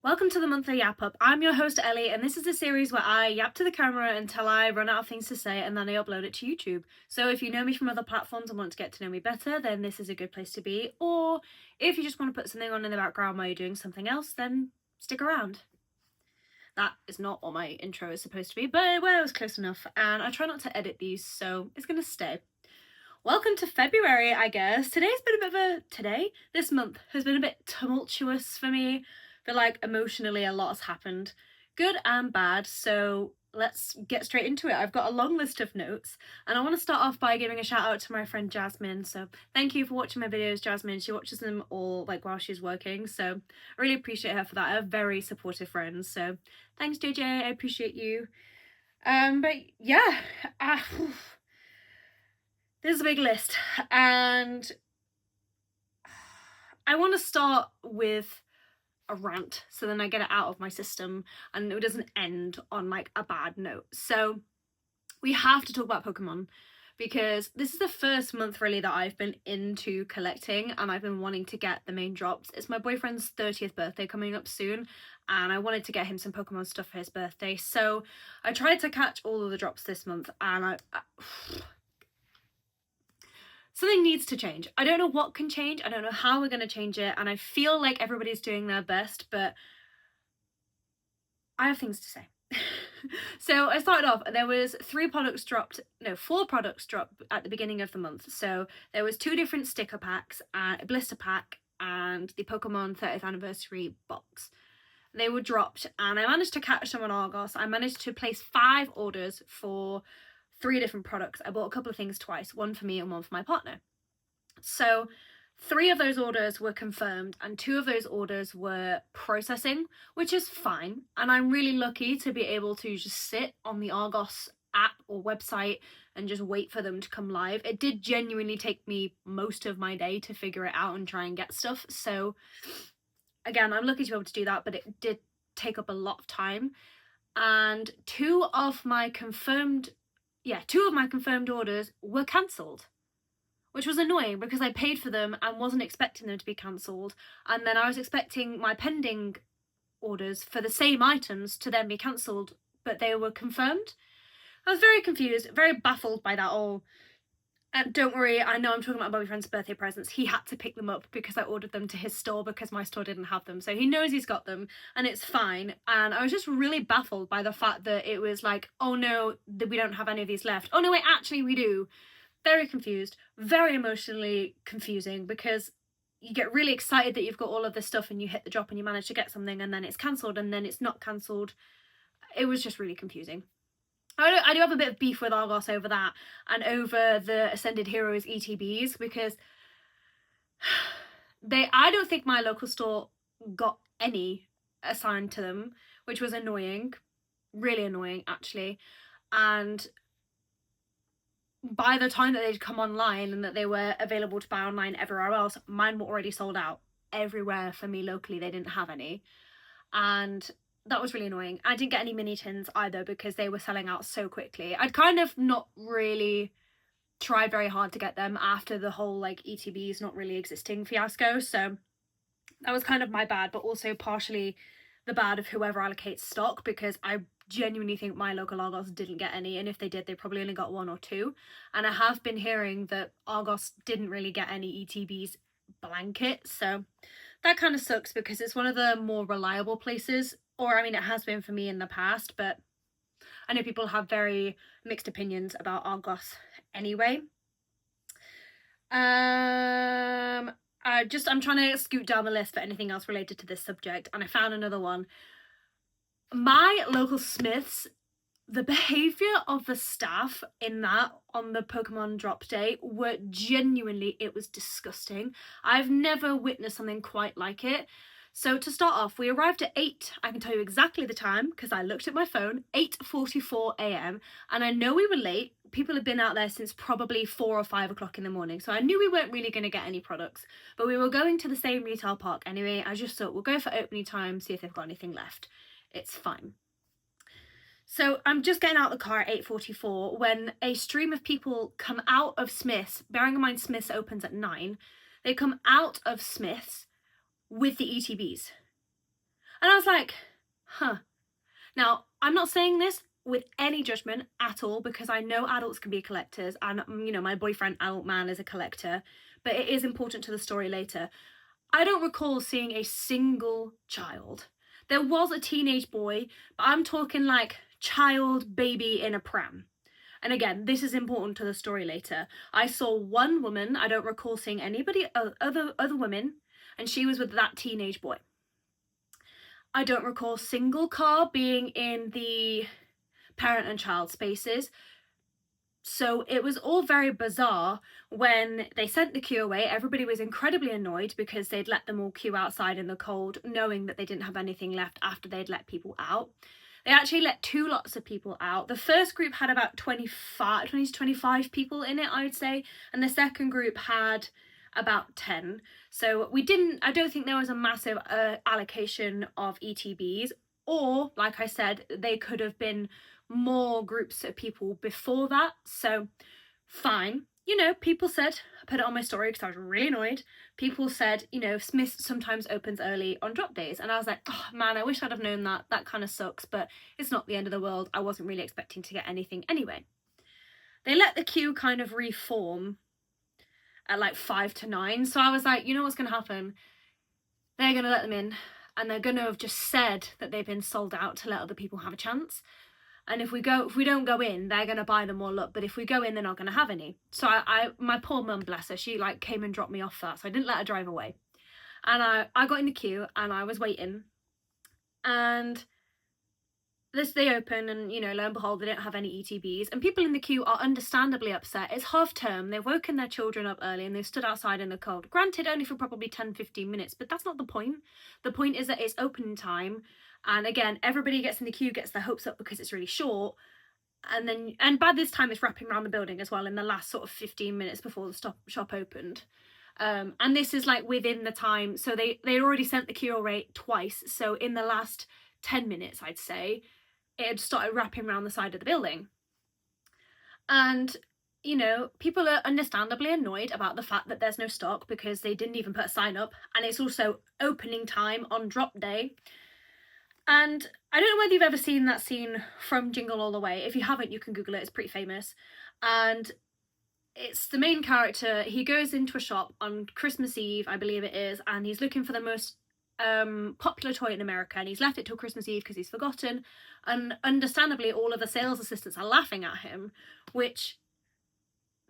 Welcome to the Monthly Yap Up. I'm your host Ellie, and this is a series where I yap to the camera until I run out of things to say, and then I upload it to YouTube. So if you know me from other platforms and want to get to know me better, then this is a good place to be. Or if you just want to put something on in the background while you're doing something else, then stick around. That is not what my intro is supposed to be, but well, it was close enough, and I try not to edit these, so it's gonna stay. Welcome to February, I guess. This month has been a bit tumultuous for me. I feel like emotionally a lot has happened, good and bad, so let's get straight into it. I've got a long list of notes, and I want to start off by giving a shout out to my friend Jasmine. So thank you for watching my videos, Jasmine. She watches them all like while she's working, so I really appreciate her for that. I have very supportive friends, so thanks JJ, I appreciate you. But yeah, this is a big list, and I want to start with a rant so then I get it out of my system and it doesn't end on like a bad note. So we have to talk about Pokemon because this is the first month really that I've been into collecting and I've been wanting to get the main drops. It's my boyfriend's 30th birthday coming up soon and I wanted to get him some Pokemon stuff for his birthday, so I tried to catch all of the drops this month and something needs to change. I don't know what can change. I don't know how we're going to change it. And I feel like everybody's doing their best, but I have things to say. So I started off, there was 4 products dropped at the beginning of the month. So there was 2 different sticker packs, a blister pack, and the Pokemon 30th anniversary box. They were dropped and I managed to catch them on Argos. I managed to place 5 orders for 3 different products. I bought a couple of things twice, one for me and one for my partner. So 3 of those orders were confirmed and 2 of those orders were processing, which is fine. And I'm really lucky to be able to just sit on the Argos app or website and just wait for them to come live. It did genuinely take me most of my day to figure it out and try and get stuff. So again, I'm lucky to be able to do that, but it did take up a lot of time. And 2 of my confirmed orders were cancelled, which was annoying because I paid for them and wasn't expecting them to be cancelled. And then I was expecting my pending orders for the same items to then be cancelled, but they were confirmed. I was very confused, very baffled by that all. And don't worry, I know I'm talking about my boyfriend's birthday presents. He had to pick them up because I ordered them to his store because my store didn't have them. So he knows he's got them and it's fine. And I was just really baffled by the fact that it was like, oh no, we don't have any of these left. Oh no, wait, actually we do. Very confused, very emotionally confusing because you get really excited that you've got all of this stuff and you hit the drop and you manage to get something and then it's cancelled and then it's not cancelled. It was just really confusing. I do have a bit of beef with Argos over that and over the Ascended Heroes ETBs because I don't think my local store got any assigned to them, which was annoying, really annoying actually. And by the time that they'd come online and that they were available to buy online everywhere else, mine were already sold out everywhere for me locally. They didn't have any. And that was really annoying. I didn't get any mini tins either because they were selling out so quickly. I'd kind of not really tried very hard to get them after the whole like ETBs not really existing fiasco. So that was kind of my bad, but also partially the bad of whoever allocates stock because I genuinely think my local Argos didn't get any, and if they did, they probably only got 1 or 2. And I have been hearing that Argos didn't really get any ETBs blanket, so that kind of sucks because it's one of the more reliable places, or I mean it has been for me in the past, but I know people have very mixed opinions about Argos anyway. I'm trying to scoot down the list for anything else related to this subject, and I found another one. My local Smiths, the behaviour of the staff in that on the Pokemon drop day were genuinely, it was disgusting. I've never witnessed something quite like it. So to start off, we arrived at 8, I can tell you exactly the time because I looked at my phone, 8:44 a.m. and I know we were late. People had been out there since probably 4 or 5 o'clock in the morning, so I knew we weren't really going to get any products, but we were going to the same retail park anyway. I just thought we'll go for opening time, see if they've got anything left. It's fine. So I'm just getting out of the car at 8:44 when a stream of people come out of Smith's, bearing in mind Smith's opens at 9, they come out of Smith's with the ETBs. And I was like, huh. Now, I'm not saying this with any judgment at all, because I know adults can be collectors, and my boyfriend, adult man, is a collector, but it is important to the story later. I don't recall seeing a single child. There was a teenage boy, but I'm talking like child baby in a pram. And again, this is important to the story later. I saw one woman. I don't recall seeing anybody other women, and she was with that teenage boy. I don't recall single car being in the parent and child spaces. So it was all very bizarre. When they sent the queue away, everybody was incredibly annoyed because they'd let them all queue outside in the cold, knowing that they didn't have anything left after they'd let people out. They actually let two lots of people out. The first group had about 20 to 25 people in it, I would say, and the second group had about 10. So I don't think there was a massive allocation of ETBs, or, like I said, they could have been more groups of people before that. So fine. People said, I put it on my story because I was really annoyed. People said, Smith sometimes opens early on drop days. And I was like, oh man, I wish I'd have known that. That kind of sucks, but it's not the end of the world. I wasn't really expecting to get anything anyway. They let the queue kind of reform at like 5 to 9. So I was like, you know what's going to happen? They're going to let them in, and they're going to have just said that they've been sold out to let other people have a chance. And if we don't go in, they're going to buy them all up. But if we go in, they're not going to have any. So my poor mum, bless her, she like came and dropped me off that. So I didn't let her drive away. And I got in the queue and I was waiting. And they open, and lo and behold, they don't have any ETBs. And people in the queue are understandably upset. It's half term. They've woken their children up early and they've stood outside in the cold. Granted, only for probably 10-15 minutes, but that's not the point. The point is that it's opening time. And again, everybody gets in the queue, gets their hopes up because it's really short. And by this time, it's wrapping around the building as well in the last sort of 15 minutes before the shop opened. And this is like within the time. So they already sent the queue rate twice. So in the last 10 minutes, I'd say, it had started wrapping around the side of the building. And people are understandably annoyed about the fact that there's no stock because they didn't even put a sign up, and it's also opening time on drop day. And I don't know whether you've ever seen that scene from Jingle All the Way. If you haven't, you can Google it. It's pretty famous. And it's the main character. He goes into a shop on Christmas Eve, I believe it is, and he's looking for the most popular toy in America, and he's left it till Christmas Eve because he's forgotten. And understandably, all of the sales assistants are laughing at him, which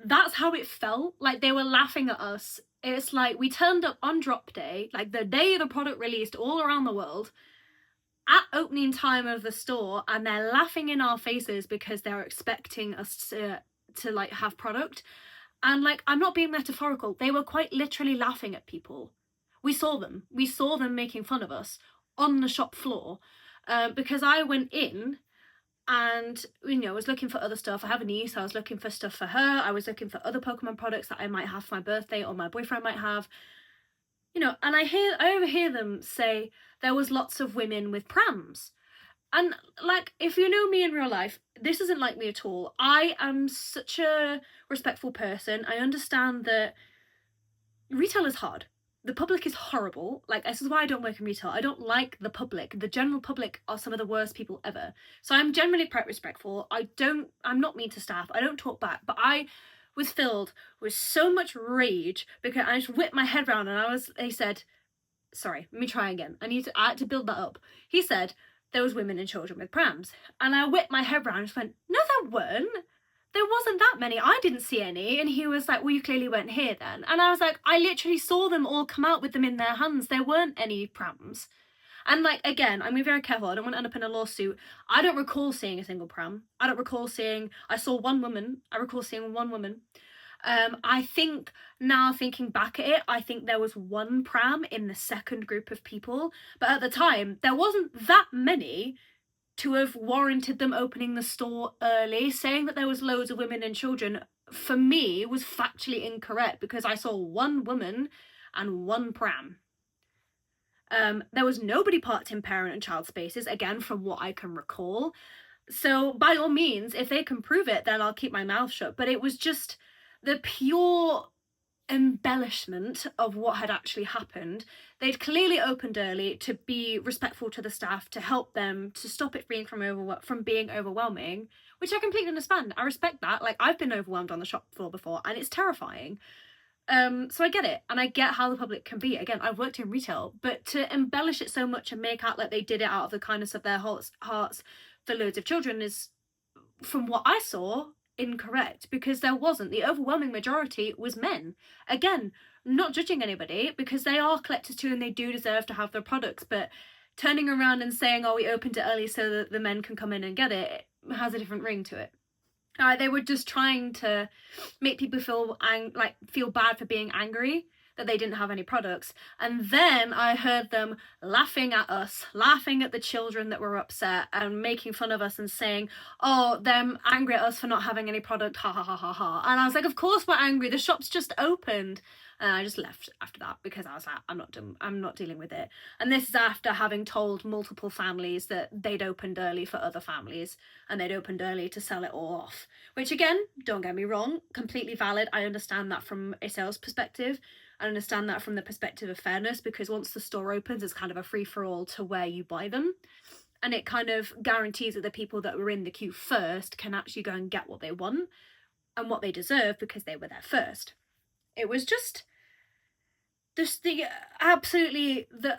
that's how it felt. Like, they were laughing at us. It's like we turned up on drop day, like the day the product released all around the world, at opening time of the store, and they're laughing in our faces because they're expecting us to like have product. And like, I'm not being metaphorical, they were quite literally laughing at people. We saw them making fun of us on the shop floor, because I went in and was looking for other stuff. I have a niece, I was looking for stuff for her, I was looking for other Pokemon products that I might have for my birthday or my boyfriend might have. And I overhear them say there was lots of women with prams. And like, if you know me in real life, this isn't like me at all. I am such a respectful person. I understand that retail is hard. The public is horrible. Like, this is why I don't work in retail. I don't like the public. The general public are some of the worst people ever. So I'm generally quite respectful. I'm not mean to staff. I don't talk back. But I was filled with so much rage because I just whipped my head around and he said, sorry, let me try again. I had to build that up. He said, there was women and children with prams. And I whipped my head around and just went, no, there weren't. There wasn't that many. I didn't see any. And he was like, well, you clearly weren't here then. And I was like, I literally saw them all come out with them in their hands. There weren't any prams. And like, again, I'm being very careful. I don't want to end up in a lawsuit. I don't recall seeing a single pram. I saw one woman. I recall seeing one woman. I think now, thinking back at it, I think there was one pram in the second group of people. But at the time, there wasn't that many to have warranted them opening the store early. Saying that there was loads of women and children, for me, was factually incorrect because I saw one woman and one pram. There was nobody parked in parent and child spaces, again, from what I can recall. So by all means, if they can prove it, then I'll keep my mouth shut. But it was just the pure embellishment of what had actually happened. They'd clearly opened early to be respectful to the staff, to help them, to stop it being from being overwhelming, which I completely understand. I respect that. Like, I've been overwhelmed on the shop floor before, and it's terrifying. So I get it, and I get how the public can be. Again, I've worked in retail, but to embellish it so much and make out like they did it out of the kindness of their hearts for loads of children is, from what I saw, incorrect, because there wasn't. The overwhelming majority was men. Again, not judging anybody, because they are collectors too and they do deserve to have their products, but turning around and saying, oh, we opened it early so that the men can come in and get it, has a different ring to it. They were just trying to make people feel bad for being angry that they didn't have any products. And then I heard them laughing at us, laughing at the children that were upset and making fun of us and saying, oh, them angry at us for not having any product, ha ha ha ha ha. And I was like, of course we're angry, the shop's just opened. And I just left after that because I was like, I'm not dealing with it. And this is after having told multiple families that they'd opened early for other families and they'd opened early to sell it all off. Which, again, don't get me wrong, completely valid. I understand that from a sales perspective. I understand that from the perspective of fairness, because once the store opens, it's kind of a free-for-all to where you buy them. And it kind of guarantees that the people that were in the queue first can actually go and get what they want and what they deserve because they were there first. It was just the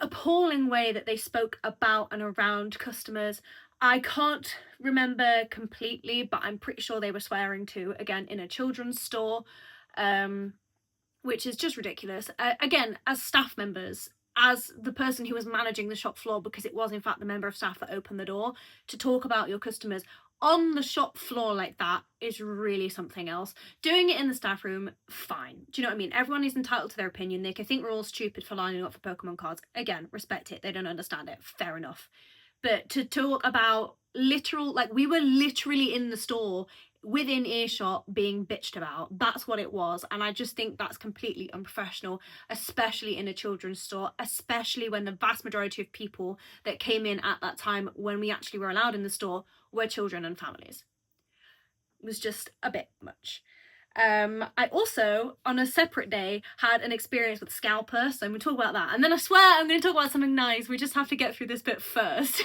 appalling way that they spoke about and around customers. I can't remember completely, but I'm pretty sure they were swearing too, again, in a children's store, which is just ridiculous. Again, as staff members, as the person who was managing the shop floor, because it was in fact the member of staff that opened the door, to talk about your customers on the shop floor like that is really something else. Doing it in the staff room, fine. Do you know what I mean? Everyone is entitled to their opinion. They can think we're all stupid for lining up for Pokemon cards. Again, respect it. They don't understand it. Fair enough. But to talk about we were literally in the store within earshot being bitched about. That's what it was. And I just think that's completely unprofessional, especially in a children's store, especially when the vast majority of people that came in at that time when we actually were allowed in the store were children and families. It was just a bit much. I also, on a separate day, had an experience with Scalper, so I'm going to talk about that. And then I swear I'm going to talk about something nice. We just have to get through this bit first.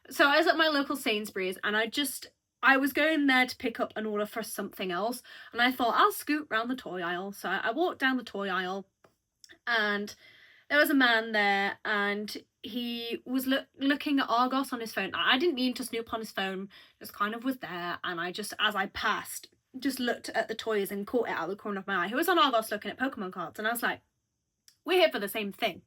So I was at my local Sainsbury's and I was going there to pick up an order for something else, and I thought I'll scoot round the toy aisle. So I walked down the toy aisle and there was a man there and he was looking at Argos on his phone. I didn't mean to snoop on his phone, just kind of was there, and I just, as I passed, just looked at the toys and caught it out of the corner of my eye. He was on Argos looking at Pokemon cards, and I was like, we're here for the same thing.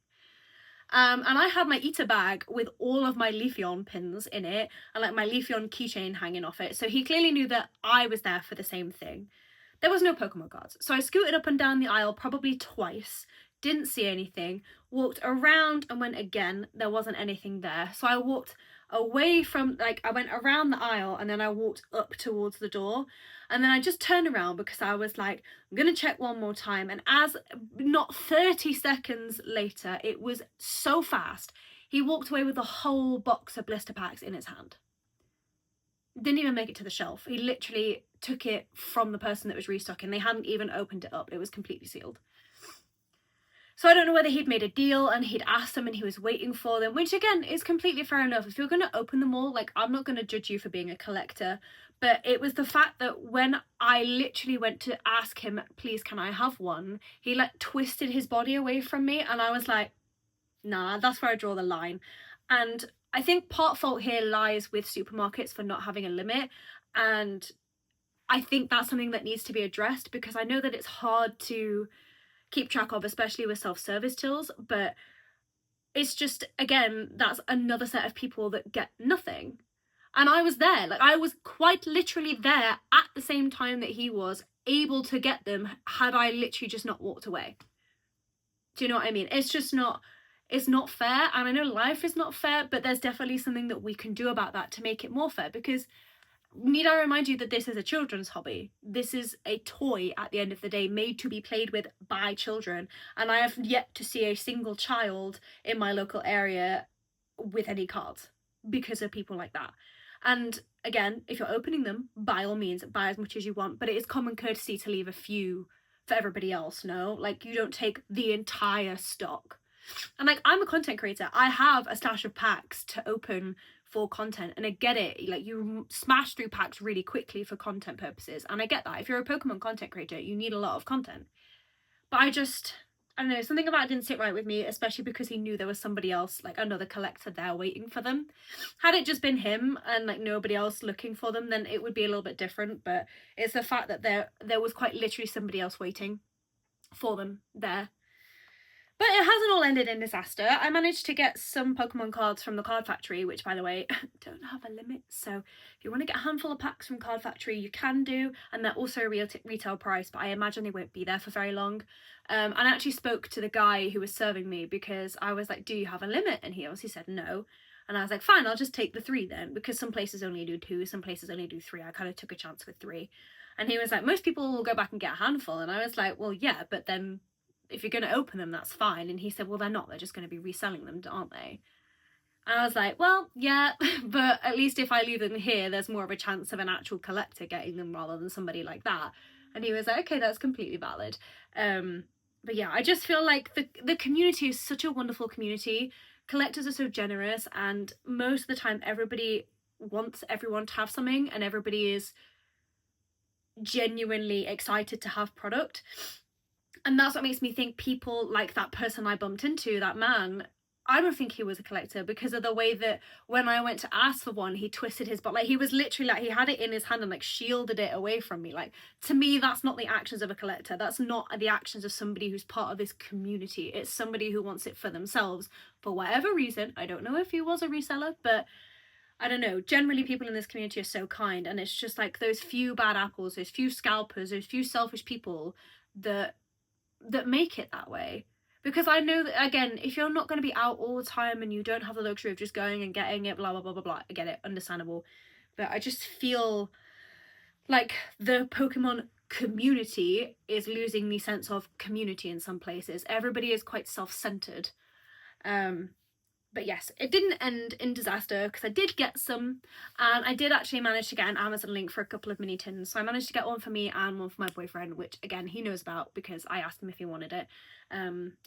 And I had my Eater bag with all of my Leafeon pins in it and like my Leafeon keychain hanging off it. So he clearly knew that I was there for the same thing. There was no Pokemon cards. So I scooted up and down the aisle probably twice, didn't see anything, walked around and went again. There wasn't anything there. So I walked away from, I went around the aisle and then I walked up towards the door. And then I just turned around because I was like, I'm going to check one more time. And as not 30 seconds later, it was so fast, he walked away with a whole box of blister packs in his hand. Didn't even make it to the shelf. He literally took it from the person that was restocking. They hadn't even opened it up. It was completely sealed. So I don't know whether he'd made a deal and he'd asked them and he was waiting for them, which again is completely fair enough. If you're going to open them all, I'm not going to judge you for being a collector. But it was the fact that when I literally went to ask him, please, can I have one? He twisted his body away from me and I was like, nah, that's where I draw the line. And I think part fault here lies with supermarkets for not having a limit. And I think that's something that needs to be addressed because I know that it's hard to keep track of, especially with self-service tills, but it's just, again, that's another set of people that get nothing. And I was there, I was quite literally there at the same time that he was able to get them had I literally just not walked away. Do you know what I mean? It's just not, it's not fair. And I know life is not fair, but there's definitely something that we can do about that to make it more fair, because need I remind you that this is a children's hobby? This is a toy at the end of the day made to be played with by children. And I have yet to see a single child in my local area with any cards because of people like that. And again, if you're opening them, by all means, buy as much as you want. But it is common courtesy to leave a few for everybody else, no? Like, you don't take the entire stock. And like, I'm a content creator. I have a stash of packs to open for content, and I get it. Like, you smash through packs really quickly for content purposes, and I get that. If you're a Pokemon content creator, you need a lot of content. But I don't know, something about it didn't sit right with me, especially because he knew there was somebody else, like another collector there waiting for them. Had it just been him and like nobody else looking for them, then it would be a little bit different. But it's the fact that there was quite literally somebody else waiting for them there. But it hasn't all ended in disaster. I managed to get some Pokemon cards from the Card Factory, which, by the way, don't have a limit. So if you want to get a handful of packs from Card Factory, you can do. And they're also a retail price, but I imagine they won't be there for very long. And I actually spoke to the guy who was serving me because I was like, do you have a limit? And he obviously said no. And I was like, fine, I'll just take the 3 then, because some places only do 2, some places only do 3. I kind of took a chance with 3. And he was like, most people will go back and get a handful. And I was like, well, yeah, but then if you're going to open them, that's fine. And he said, well, they're not. They're just going to be reselling them, aren't they? And I was like, well, yeah, but at least if I leave them here, there's more of a chance of an actual collector getting them rather than somebody like that. And he was like, okay, that's completely valid. But yeah, I just feel like the community is such a wonderful community. Collectors are so generous, and most of the time everybody wants everyone to have something, and everybody is genuinely excited to have product. And that's what makes me think people like that person I bumped into, that man, I don't think he was a collector, because of the way that when I went to ask for one, he twisted his like, he was literally like, he had it in his hand and like shielded it away from me. Like, to me, that's not the actions of a collector. That's not the actions of somebody who's part of this community. It's somebody who wants it for themselves for whatever reason. I don't know if he was a reseller, but I don't know. Generally, people in this community are so kind, and it's just like those few bad apples, those few scalpers, those few selfish people that make it that way. Because I know that, again, if you're not going to be out all the time and you don't have the luxury of just going and getting it, blah blah blah blah blah, I get it, understandable. But I just feel like the Pokemon community is losing the sense of community in some places. Everybody is quite self-centered. But yes, it didn't end in disaster, because I did get some, and I did actually manage to get an Amazon link for a couple of mini tins. So I managed to get one for me and one for my boyfriend, which again, he knows about because I asked him if he wanted it.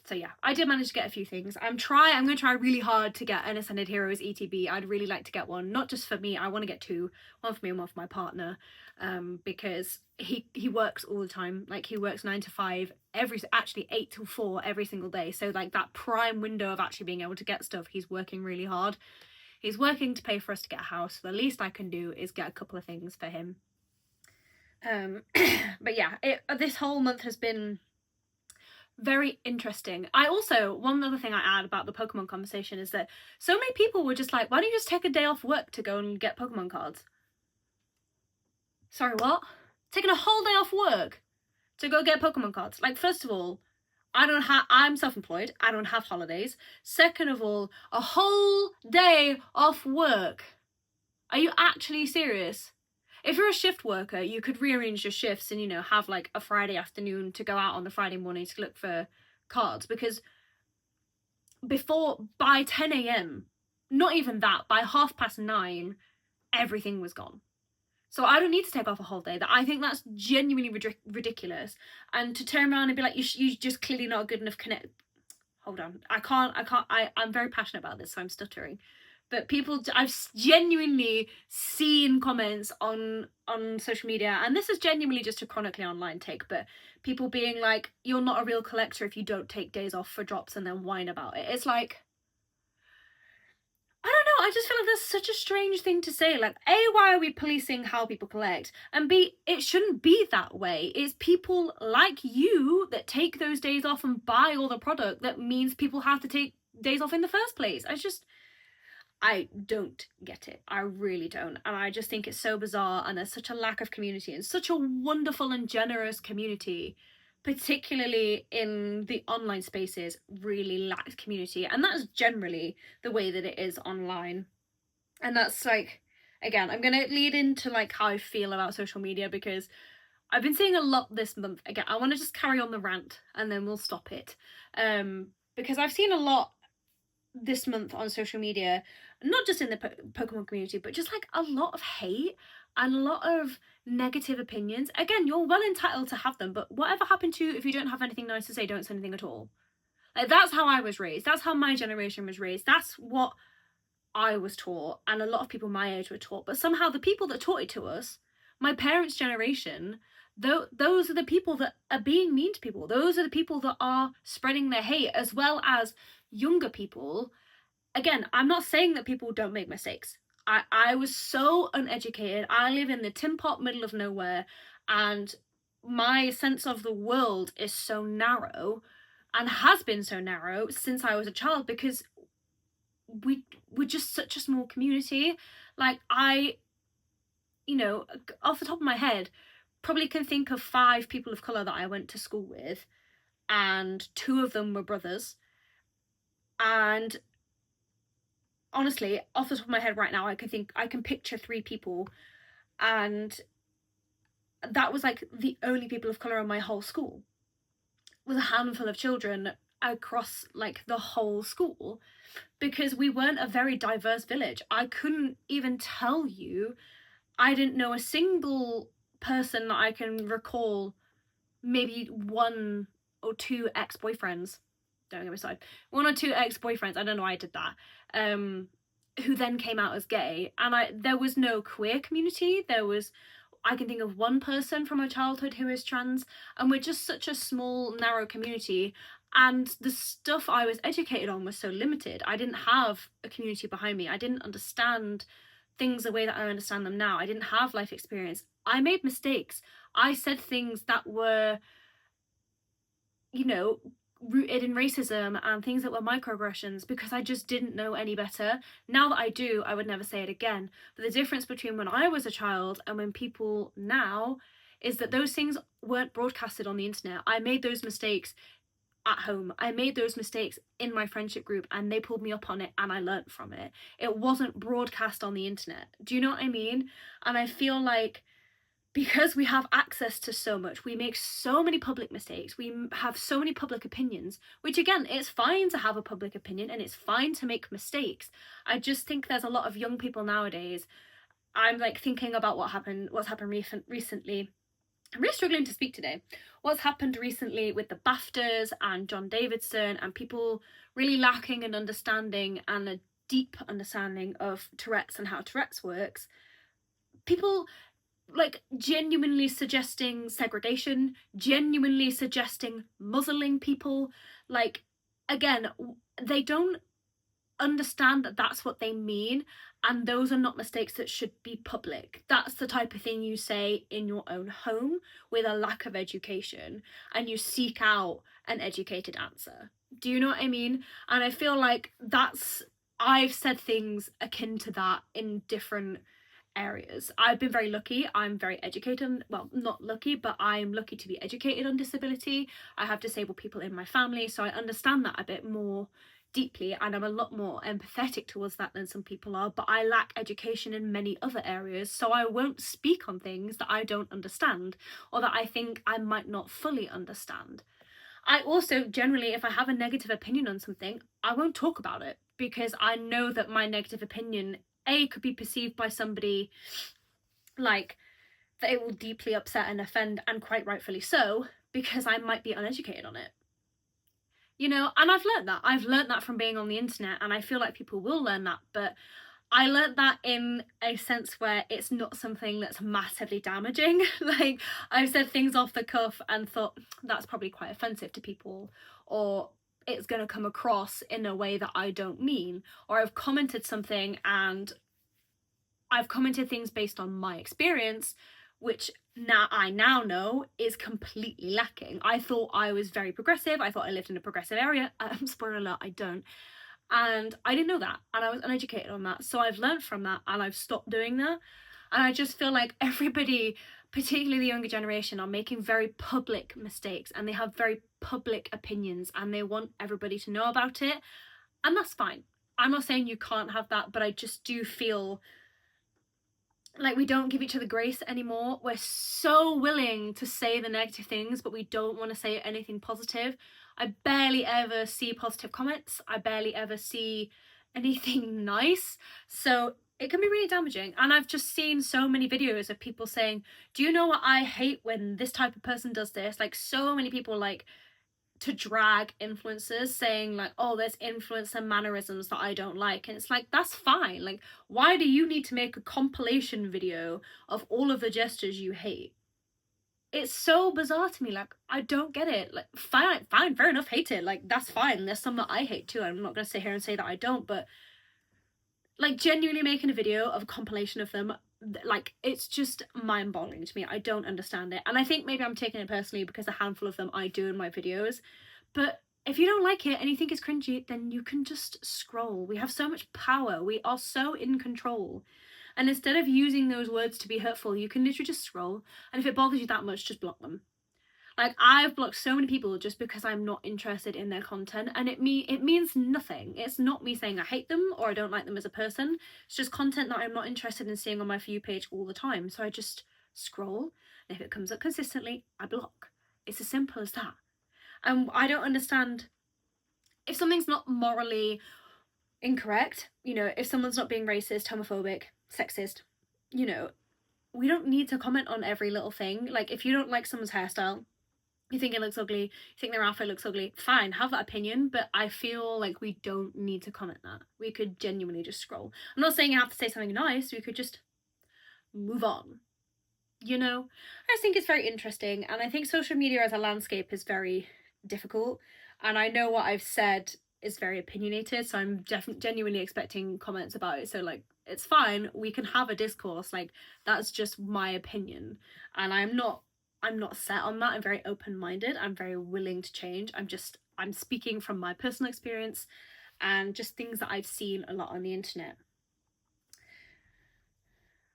So yeah, I did manage to get a few things. I'm going to try really hard to get an Ascended Heroes ETB. I'd really like to get one, not just for me. I want to get 2, one for me and one for my partner, because he works all the time. Like, he works 9 to 5 actually 8 till 4 every single day. So like, that prime window of actually being able to get stuff, he's working really hard. He's working to pay for us to get a house. So the least I can do is get a couple of things for him. But yeah, this whole month has been very interesting. One other thing I add about the Pokemon conversation is that so many people were just like, why don't you just take a day off work to go and get Pokemon cards? Sorry, what? Taking a whole day off work to go get Pokemon cards? Like, first of all, I'm self-employed, I don't have holidays. Second of all, a whole day off work. Are you actually serious? If you're a shift worker, you could rearrange your shifts and, have like a Friday afternoon to go out on the Friday morning to look for cards, because by 10 a.m, not even that, by 9:30, everything was gone. So I don't need to take off a whole day. I think that's genuinely ridiculous. And to turn around and be like, you just clearly not good enough connect. Hold on. I'm very passionate about this, so I'm stuttering. But I've genuinely seen comments on social media, and this is genuinely just a chronically online take, but people being like, you're not a real collector if you don't take days off for drops and then whine about it. It's like, I don't know, I just feel like that's such a strange thing to say. Like, A, why are we policing how people collect? And B, it shouldn't be that way. It's people like you that take those days off and buy all the product that means people have to take days off in the first place. I don't get it. I really don't. And I just think it's so bizarre, and there's such a lack of community, and such a wonderful and generous community, particularly in the online spaces, really lacks community. And that's generally the way that it is online. And that's like, again, I'm going to lead into like how I feel about social media, because I've been seeing a lot this month. Again, I want to just carry on the rant and then we'll stop it. Because I've seen a lot this month on social media, not just in the Pokemon community, but just like a lot of hate and a lot of negative opinions. Again, you're well entitled to have them, but whatever happened to you, if you don't have anything nice to say, don't say anything at all. Like, that's how I was raised. That's how my generation was raised. That's what I was taught, and a lot of people my age were taught. But somehow the people that taught it to us, my parents' generation, those are the people that are being mean to people. Those are the people that are spreading their hate, as well as younger people. Again, I'm not saying that people don't make mistakes. I was so uneducated. I live in the tin pot middle of nowhere, and my sense of the world is so narrow, and has been so narrow since I was a child, because we're just such a small community. Like, I, you know, off the top of my head, probably can think of 5 people of colour that I went to school with, and 2 of them were brothers. And honestly, off the top of my head right now, I can picture 3 people, and that was like the only people of colour in my whole school, with a handful of children across like the whole school, because we weren't a very diverse village. I couldn't even tell you, I didn't know a single person that I can recall, maybe 1 or 2 ex-boyfriends. Don't get me started. 1 or 2 ex-boyfriends, I don't know why I did that, who then came out as gay. And there was no queer community. I can think of 1 person from my childhood who is trans, and we're just such a small, narrow community. And the stuff I was educated on was so limited. I didn't have a community behind me. I didn't understand things the way that I understand them now. I didn't have life experience. I made mistakes. I said things that were, you know, rooted in racism and things that were microaggressions, because I just didn't know any better. Now that I do, I would never say it again. But the difference between when I was a child and when people now is that those things weren't broadcasted on the internet. I made those mistakes at home. I made those mistakes in my friendship group, and they pulled me up on it, and I learnt from it. It wasn't broadcast on the internet. Do you know what I mean? And I feel like, because we have access to so much, we make so many public mistakes, we have so many public opinions, which, again, it's fine to have a public opinion and it's fine to make mistakes. I just think there's a lot of young people nowadays. I'm like thinking about what's happened recently. I'm really struggling to speak today. What's happened recently with the BAFTAs and John Davidson, and people really lacking an understanding and a deep understanding of Tourette's and how Tourette's works. People like genuinely suggesting segregation, genuinely suggesting muzzling people. Like, again, they don't understand that that's what they mean, and those are not mistakes that should be public. That's the type of thing you say in your own home with a lack of education, and you seek out an educated answer. Do you know what I mean? And I feel like I've said things akin to that in different areas. I've been very lucky. I'm very educated. Well, not lucky, but I'm lucky to be educated on disability. I have disabled people in my family, so I understand that a bit more deeply, and I'm a lot more empathetic towards that than some people are. But I lack education in many other areas, so I won't speak on things that I don't understand, or that I think I might not fully understand. I also, generally, if I have a negative opinion on something, I won't talk about it, because I know that my negative opinion, could be perceived by somebody like that it will deeply upset and offend, and quite rightfully so, because I might be uneducated on it. You know, and I've learned that from being on the internet, and I feel like people will learn that, but I learned that in a sense where it's not something that's massively damaging. Like, I've said things off the cuff and thought, that's probably quite offensive to people, or it's going to come across in a way that I don't mean, or I've commented something and I've commented things based on my experience, which I now know is completely lacking. I thought I was very progressive. I thought I lived in a progressive area. Spoiler alert, I don't. And I didn't know that, and I was uneducated on that. So I've learned from that, and I've stopped doing that. And I just feel like everybody, particularly the younger generation, are making very public mistakes, and they have very public opinions, and they want everybody to know about it. And that's fine. I'm not saying you can't have that, but I just do feel like we don't give each other grace anymore. We're so willing to say the negative things, but we don't want to say anything positive. I barely ever see positive comments. I barely ever see anything nice. So it can be really damaging. And I've just seen so many videos of people saying, do you know what I hate when this type of person does this? Like, so many people like to drag influencers saying like, oh, there's influencer mannerisms that I don't like. And it's like, that's fine. Like, why do you need to make a compilation video of all of the gestures you hate? It's so bizarre to me. Like, I don't get it. Like, fine, fair enough, hate it. Like, that's fine. There's some that I hate too. I'm not gonna sit here and say that I don't, but like, genuinely making a video of a compilation of them, like, it's just mind-boggling to me. I don't understand it. And I think maybe I'm taking it personally because a handful of them I do in my videos. But if you don't like it and you think it's cringy, then you can just scroll. We have so much power. We are so in control. And instead of using those words to be hurtful, you can literally just scroll. And if it bothers you that much, just block them. Like, I've blocked so many people just because I'm not interested in their content, and it means nothing. It's not me saying I hate them or I don't like them as a person. It's just content that I'm not interested in seeing on my For You page all the time. So I just scroll, and if it comes up consistently, I block. It's as simple as that. And I don't understand if something's not morally incorrect, you know, if someone's not being racist, homophobic, sexist, you know, we don't need to comment on every little thing. Like, if you don't like someone's hairstyle, you think it looks ugly, you think their outfit looks ugly, fine, have that opinion, but I feel like we don't need to comment that. We could genuinely just scroll. I'm not saying you have to say something nice, we could just move on. You know? I just think it's very interesting, and I think social media as a landscape is very difficult, and I know what I've said is very opinionated, so I'm genuinely expecting comments about it. So like, it's fine, we can have a discourse. Like, that's just my opinion, and I'm not set on that. I'm very open-minded. I'm very willing to change. I'm speaking from my personal experience and just things that I've seen a lot on the internet.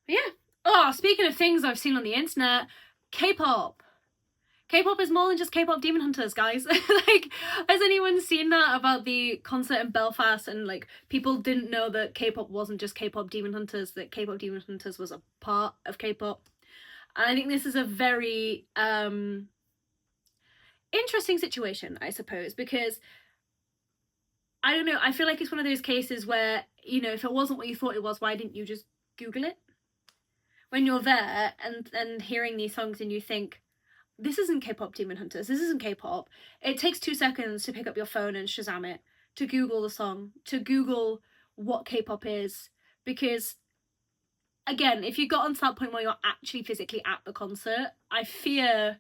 But yeah. Oh, speaking of things I've seen on the internet, K-pop. K-pop is more than just K-pop Demon Hunters, guys. Like, has anyone seen that about the concert in Belfast, and like, people didn't know that K-pop wasn't just K-pop Demon Hunters, that K-pop Demon Hunters was a part of K-pop. And I think this is a very interesting situation, I suppose, because I don't know, I feel like it's one of those cases where, you know, if it wasn't what you thought it was, why didn't you just Google it? When you're there and hearing these songs and you think, this isn't K-pop Demon Hunters, this isn't K-pop. It takes 2 seconds to pick up your phone and Shazam it, to Google the song, to Google what K-pop is, because again, if you got on to that point where you're actually physically at the concert, I fear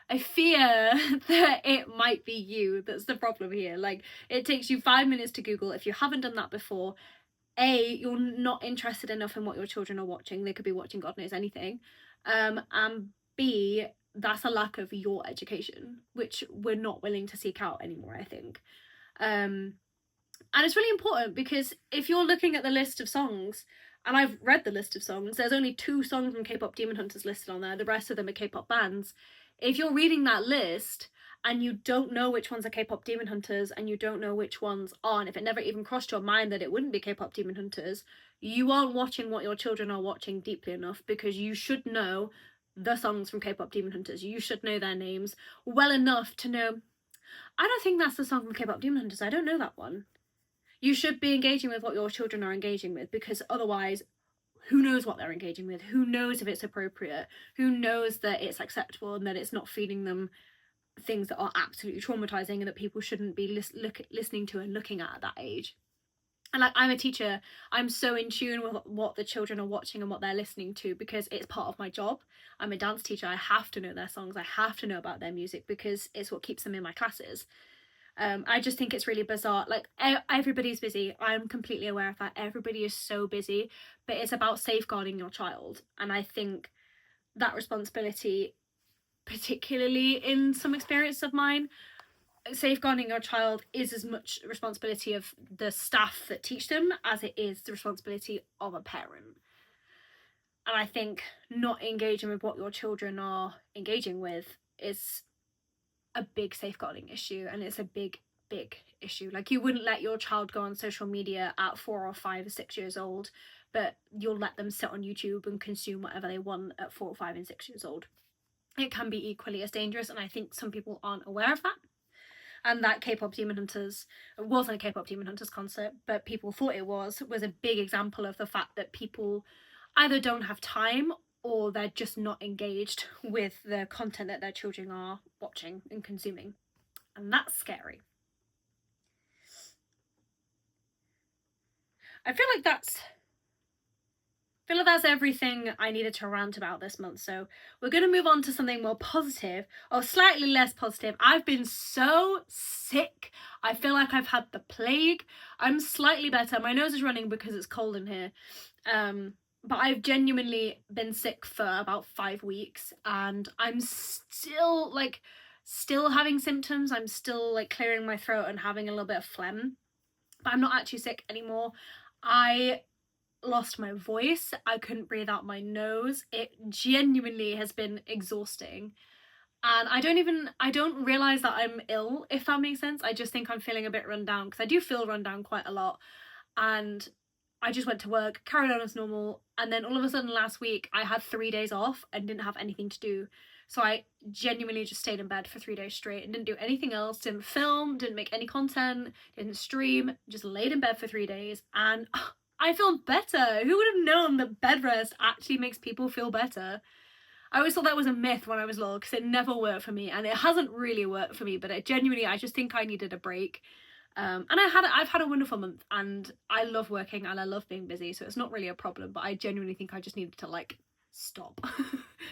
that it might be you that's the problem here. Like, it takes you 5 minutes to Google. If you haven't done that before, A, you're not interested enough in what your children are watching. They could be watching God knows anything. And B, that's a lack of your education, which we're not willing to seek out anymore, I think. And it's really important, because if you're looking at the list of songs, and I've read the list of songs, there's only 2 songs from K-pop Demon Hunters listed on there. The rest of them are K-pop bands. If you're reading that list and you don't know which ones are K-pop Demon Hunters and you don't know which ones aren't, if it never even crossed your mind that it wouldn't be K-pop Demon Hunters, you aren't watching what your children are watching deeply enough, because you should know the songs from K-pop Demon Hunters. You should know their names well enough to know, I don't think that's the song from K-pop Demon Hunters, I don't know that one. You should be engaging with what your children are engaging with, because otherwise, who knows what they're engaging with? Who knows if it's appropriate? Who knows that it's acceptable and that it's not feeding them things that are absolutely traumatizing and that people shouldn't be listening to and looking at that age? And like, I'm a teacher, I'm so in tune with what the children are watching and what they're listening to, because it's part of my job. I'm a dance teacher, I have to know their songs, I have to know about their music, because it's what keeps them in my classes. I just think it's really bizarre. Like, everybody's busy. I'm completely aware of that. Everybody is so busy, but it's about safeguarding your child. And I think that responsibility, particularly in some experience of mine, safeguarding your child is as much responsibility of the staff that teach them as it is the responsibility of a parent. And I think not engaging with what your children are engaging with is a big safeguarding issue, and it's a big issue. Like, you wouldn't let your child go on social media at 4 or 5 or 6 years old, but you'll let them sit on YouTube and consume whatever they want at 4 or 5 and 6 years old. It can be equally as dangerous, and I think some people aren't aware of that. And that K-pop Demon Hunters, it wasn't a K-pop Demon Hunters concert, but people thought it was a big example of the fact that people either don't have time or they're just not engaged with the content that their children are watching and consuming. And that's scary. I feel like that's everything I needed to rant about this month. So we're going to move on to something more positive, or slightly less positive. I've been so sick. I feel like I've had the plague. I'm slightly better. My nose is running because it's cold in here. But I've genuinely been sick for about 5 weeks, and I'm still having symptoms. I'm still like clearing my throat and having a little bit of phlegm, but I'm not actually sick anymore. I lost my voice. I couldn't breathe out my nose. It genuinely has been exhausting. And I don't realize that I'm ill, if that makes sense. I just think I'm feeling a bit run down, because I do feel run down quite a lot. And I just went to work, carried on as normal, and then all of a sudden last week I had 3 days off and didn't have anything to do. So I genuinely just stayed in bed for 3 days straight and didn't do anything else, didn't film, didn't make any content, didn't stream, just laid in bed for 3 days, and I feel better. Who would have known that bed rest actually makes people feel better? I always thought that was a myth when I was little, because it never worked for me, and it hasn't really worked for me, but I just think I needed a break. And I've had a wonderful month, and I love working and I love being busy, so it's not really a problem, but I genuinely think I just needed to like stop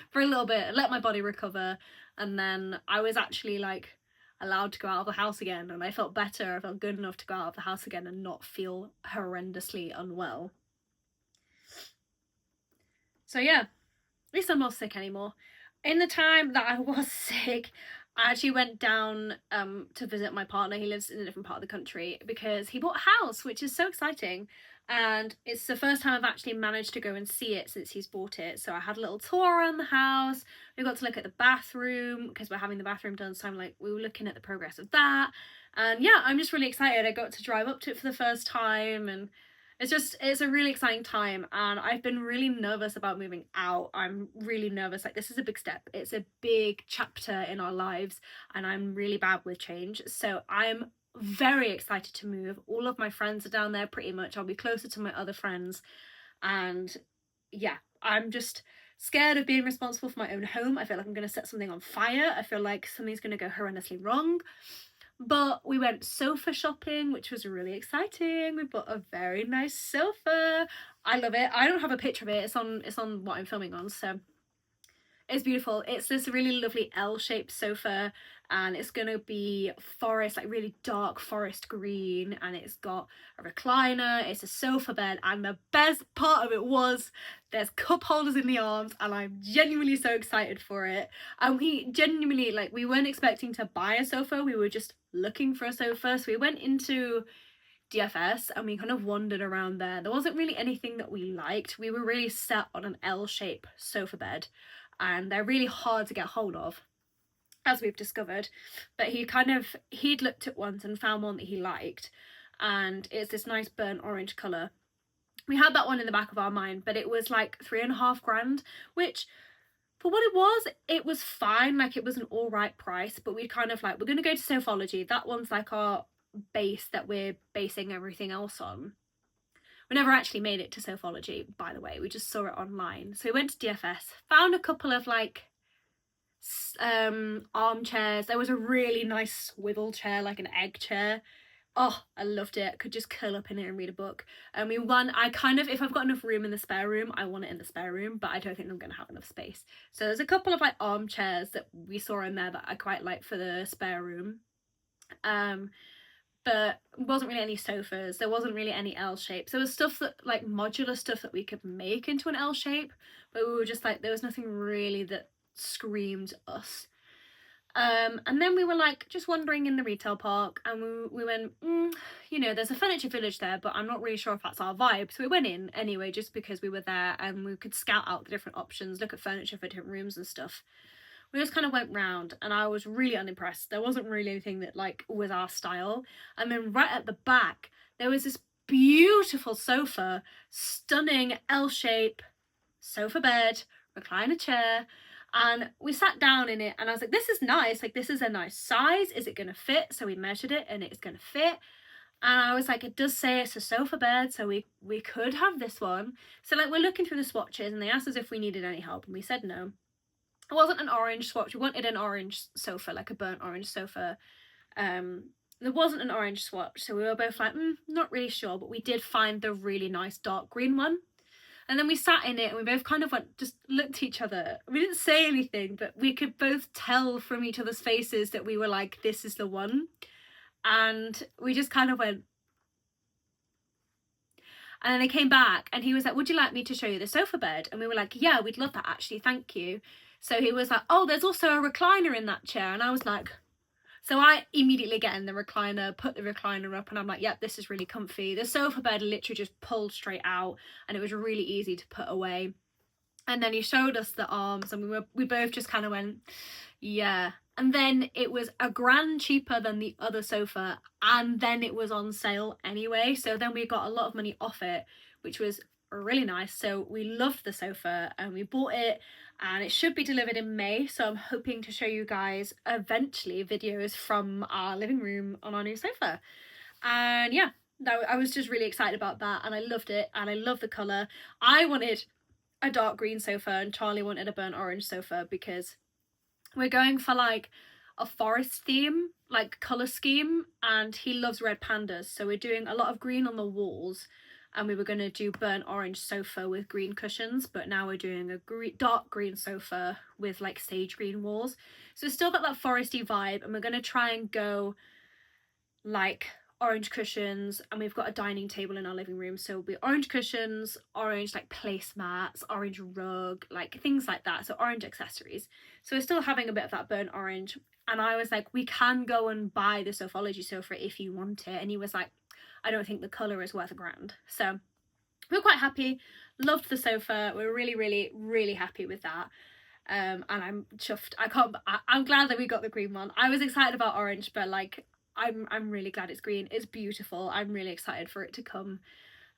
for a little bit, let my body recover, and then I was actually like allowed to go out of the house again, and I felt better. I felt good enough to go out of the house again and not feel horrendously unwell. So yeah, at least I'm not sick anymore. In the time that I was sick, I actually went down to visit my partner. He lives in a different part of the country because he bought a house, which is so exciting. And it's the first time I've actually managed to go and see it since he's bought it. So I had a little tour around the house. We got to look at the bathroom because we're having the bathroom done. So we were looking at the progress of that. And yeah, I'm just really excited. I got to drive up to it for the first time, and it's a really exciting time, and I've been really nervous about moving out. I'm really nervous. Like, this is a big step. It's a big chapter in our lives, and I'm really bad with change. So I'm very excited to move. All of my friends are down there pretty much. I'll be closer to my other friends, and yeah, I'm just scared of being responsible for my own home. I feel like I'm going to set something on fire. I feel like something's going to go horrendously wrong. But we went sofa shopping, which was really exciting. We bought a very nice sofa. I love it. I don't have a picture of it. It's on what I'm filming on, so it's beautiful. It's this really lovely L-shaped sofa, and it's gonna be forest, like really dark forest green, and it's got a recliner, it's a sofa bed, and the best part of it was there's cup holders in the arms, and I'm genuinely so excited for it. And we genuinely, like, we weren't expecting to buy a sofa, we were just looking for a sofa. So we went into DFS and we kind of wandered around there. There wasn't really anything that we liked. We were really set on an L-shaped sofa bed, and they're really hard to get hold of, as we've discovered. But he'd looked at ones and found one that he liked, and it's this nice burnt orange colour. We had that one in the back of our mind, but it was like $3,500, which for what it was fine. Like, it was an all right price, but we kind of like, we're going to go to Sofology. That one's like our base that we're basing everything else on. We never actually made it to Sofology, by the way. We just saw it online. So we went to DFS, found a couple of like armchairs. There was a really nice swivel chair, like an egg chair. Oh, I loved it. Could just curl up in it and read a book. And if I've got enough room in the spare room, I want it in the spare room, but I don't think I'm going to have enough space. So there's a couple of like armchairs that we saw in there that I quite like for the spare room. But wasn't really any sofas. There wasn't really any L shapes. There was stuff that, like, modular stuff that we could make into an L shape, but we were just like, there was nothing really that screamed us. And then we were like just wandering in the retail park, and we went, there's a furniture village there, but I'm not really sure if that's our vibe. So we went in anyway, just because we were there and we could scout out the different options, look at furniture for different rooms and stuff. We just kind of went round, and I was really unimpressed. There wasn't really anything that like was our style. And then right at the back, there was this beautiful sofa, stunning L shape sofa bed, recliner chair, And we sat down in it and I was like, this is nice, like this is a nice size, is it gonna fit? So we measured it and it's gonna fit. And I was like, it does say it's a sofa bed, so we could have this one. So like we're looking through the swatches and they asked us if we needed any help and we said no. It wasn't an orange swatch, we wanted an orange sofa, like a burnt orange sofa. There wasn't an orange swatch, so we were both like, not really sure, but we did find the really nice dark green one. And then we sat in it and we both kind of just looked at each other. We didn't say anything, but we could both tell from each other's faces that we were like, this is the one. And we just kind of went. And then they came back and he was like, would you like me to show you the sofa bed? And we were like, yeah, we'd love that actually, thank you. So he was like, oh, there's also a recliner in that chair. And I was like, so I immediately get in the recliner, put the recliner up, and I'm like, yep, this is really comfy. The sofa bed literally just pulled straight out and it was really easy to put away. And then he showed us the arms and we both just kind of went, yeah. And then it was a grand cheaper than the other sofa, and then it was on sale anyway. So then we got a lot of money off it, which was really nice. So we loved the sofa and we bought it, and it should be delivered in May. So I'm hoping to show you guys eventually videos from our living room on our new sofa. And yeah, I was just really excited about that, and I loved it, and I love the colour. I wanted a dark green sofa and Charlie wanted a burnt orange sofa because we're going for like a forest theme, like colour scheme, and he loves red pandas, so we're doing a lot of green on the walls, and we were going to do burnt orange sofa with green cushions, but now we're doing a dark green sofa with like sage green walls. So it's still got that foresty vibe, and we're going to try and go like orange cushions, and we've got a dining table in our living room, so it'll be orange cushions, orange like placemats, orange rug, like things like that, so orange accessories. So we're still having a bit of that burnt orange, and I was like, we can go and buy the Sofology sofa if you want it, and he was like, I don't think the colour is worth £1,000. So we're quite happy, loved the sofa, we're really happy with that. And I'm chuffed. I'm glad that we got the green one. I was excited about orange, but like I'm really glad it's green. It's beautiful. I'm really excited for it to come.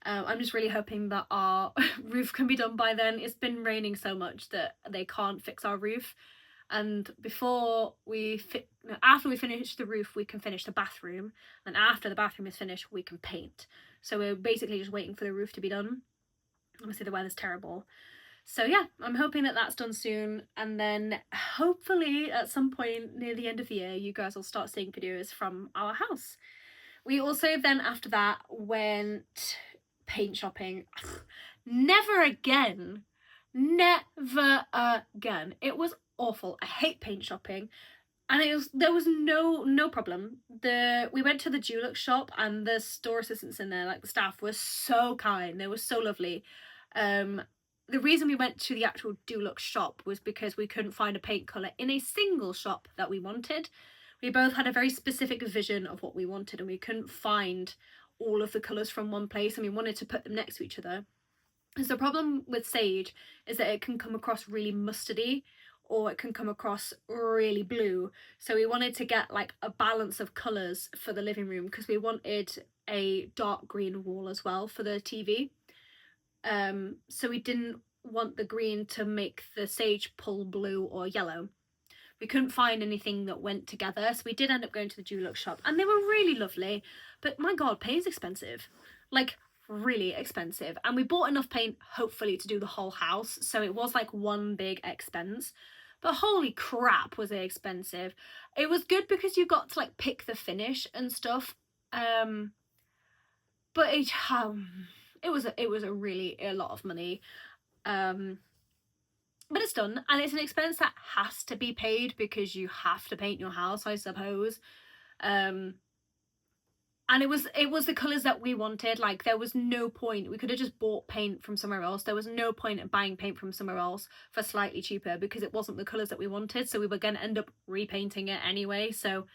I'm just really hoping that our roof can be done by then. It's been raining so much that they can't fix our roof, and after we finish the roof we can finish the bathroom, and after the bathroom is finished we can paint. So we're basically just waiting for the roof to be done. Obviously the weather's terrible. So yeah, I'm hoping that that's done soon, and then hopefully at some point near the end of the year you guys will start seeing videos from our house. We also then after that went paint shopping. Never again. It was awful. I hate paint shopping. And there was no problem. We went to the Dulux shop, and the store assistants in there, like the staff, were so kind. They were so lovely. The reason we went to the actual Dulux shop was because we couldn't find a paint colour in a single shop that we wanted. We both had a very specific vision of what we wanted, and we couldn't find all of the colours from one place, and we wanted to put them next to each other. Because the problem with sage is that it can come across really mustardy, or it can come across really blue. So we wanted to get like a balance of colours for the living room, because we wanted a dark green wall as well for the TV. So we didn't want the green to make the sage pull blue or yellow. We couldn't find anything that went together, so we did end up going to the Dulux shop, and they were really lovely, but my god, paint's expensive, like really expensive. And we bought enough paint hopefully to do the whole house, so it was like one big expense, but holy crap was it expensive. It was good because you got to like pick the finish and stuff, but it was a lot of money. But it's done, and it's an expense that has to be paid because you have to paint your house, I suppose. And it was the colours that we wanted. Like there was no point, we could have just bought paint from somewhere else. There was no point in buying paint from somewhere else for slightly cheaper, because it wasn't the colours that we wanted, so we were going to end up repainting it anyway. So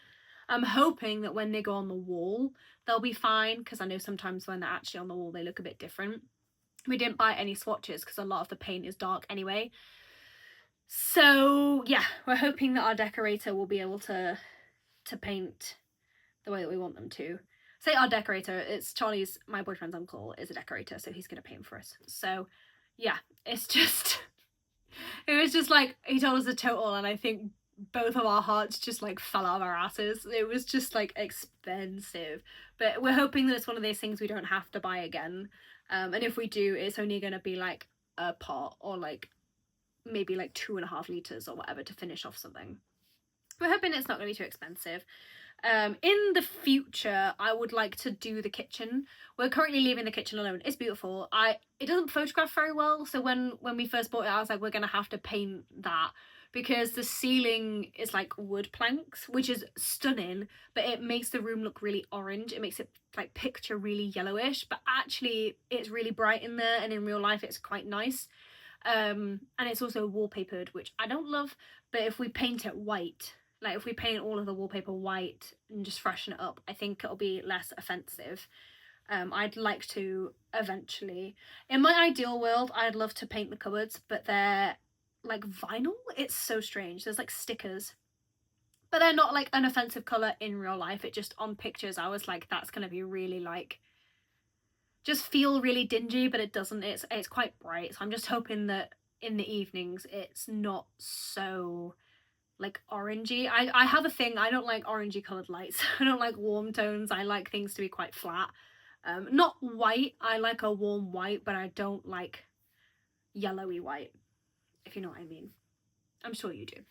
I'm hoping that when they go on the wall they'll be fine, because I know sometimes when they're actually on the wall they look a bit different. We didn't buy any swatches because a lot of the paint is dark anyway. So yeah, we're hoping that our decorator will be able to paint the way that we want them to. Say our decorator, it's Charlie's, my boyfriend's uncle, is a decorator, so he's going to paint for us. So yeah, it's just It was just like, he told us the total, and I think both of our hearts just like fell out of our asses. It was just like expensive. But we're hoping that it's one of those things we don't have to buy again. And if we do, it's only going to be like a pot, or like maybe like 2.5 liters or whatever to finish off something. We're hoping it's not going to be too expensive. In the future, I would like to do the kitchen. We're currently leaving the kitchen alone. It's beautiful. It doesn't photograph very well, so when we first bought it, I was like, we're gonna have to paint that, because the ceiling is like wood planks, which is stunning, but it makes the room look really orange. It makes it like picture really yellowish, but actually it's really bright in there, and in real life it's quite nice. And it's also wallpapered, which I don't love, but if we paint it white, like if we paint all of the wallpaper white and just freshen it up, I think it'll be less offensive. I'd like to eventually. In my ideal world, I'd love to paint the cupboards, but they're like vinyl. It's so strange. There's like stickers, but they're not like an offensive colour in real life. It just, on pictures, I was like, that's gonna be really like, just feel really dingy, but it doesn't. It's quite bright, so I'm just hoping that in the evenings it's not so like orangey. I have a thing, I don't like orangey coloured lights. I don't like warm tones. I like things to be quite flat. Not white, I like a warm white, but I don't like yellowy white, if you know what I mean. I'm sure you do.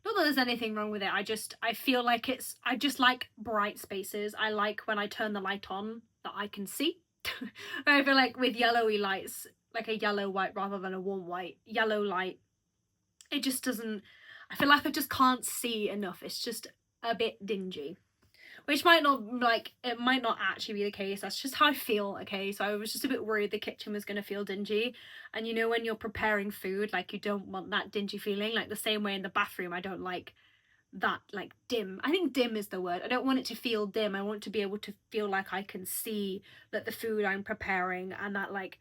Not that there's anything wrong with it, I feel like I just like bright spaces. I like when I turn the light on that I can see. I feel like with yellowy lights, like a yellow white rather than a warm white, yellow light, it just doesn't, I feel like I just can't see enough. It's just a bit dingy, which might not, like, it might not actually be the case. That's just how I feel, okay? So I was just a bit worried the kitchen was going to feel dingy. And you know, when you're preparing food, like, you don't want that dingy feeling. Like the same way in the bathroom, I don't like that, like, dim. I think dim is the word. I don't want it to feel dim. I want to be able to feel like I can see that the food I'm preparing, and that like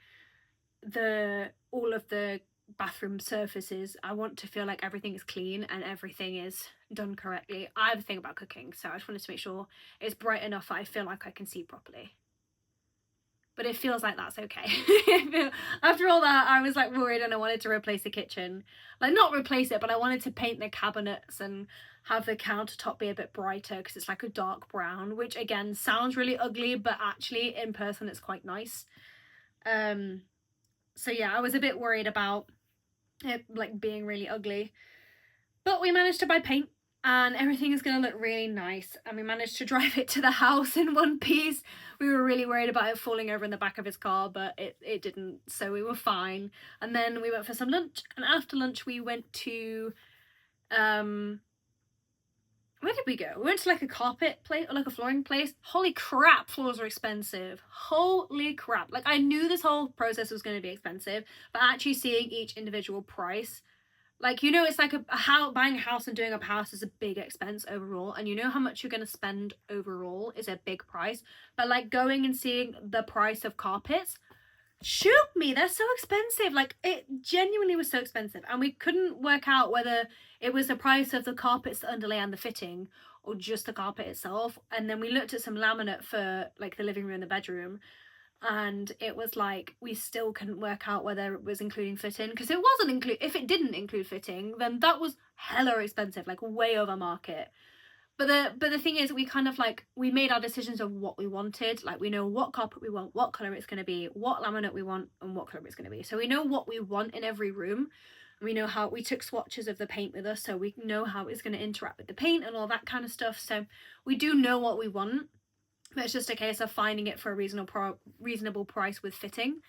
all of the bathroom surfaces, I want to feel like everything is clean and everything is done correctly. I have a thing about cooking, so I just wanted to make sure it's bright enough that I feel like I can see properly. But it feels like that's okay. After all that, I was like worried, and I wanted to replace the kitchen. Like, not replace it, but I wanted to paint the cabinets and have the countertop be a bit brighter, because it's like a dark brown, which again sounds really ugly, but actually in person it's quite nice. So yeah, I was a bit worried about it like being really ugly, but we managed to buy paint, and everything is going to look really nice, and we managed to drive it to the house in one piece. We were really worried about it falling over in the back of his car, but it didn't, so we were fine. And then we went for some lunch, and after lunch we went to where did we go? We went to like a carpet place, or like a flooring place. Holy crap, floors are expensive. Holy crap. Like, I knew this whole process was going to be expensive, but actually seeing each individual price, like, you know, it's like buying a house and doing up a house is a big expense overall, and you know how much you're going to spend overall is a big price. But like, going and seeing the price of carpets, shoot me, they're so expensive. Like, it genuinely was so expensive, and we couldn't work out whether it was the price of the carpets that underlay and the fitting, or just the carpet itself. And then we looked at some laminate for like the living room and the bedroom, and it was like, we still couldn't work out whether it was including fitting, because it wasn't include. If it didn't include fitting, then that was hella expensive, like way over market. But the thing is, we kind of like, we made our decisions of what we wanted. Like, we know what carpet we want, what colour it's going to be, what laminate we want, and what colour it's going to be. So we know what we want in every room. We know how, we took swatches of the paint with us, so we know how it's going to interact with the paint and all that kind of stuff. So we do know what we want, but it's just a case of finding it for a reasonable price with fitting.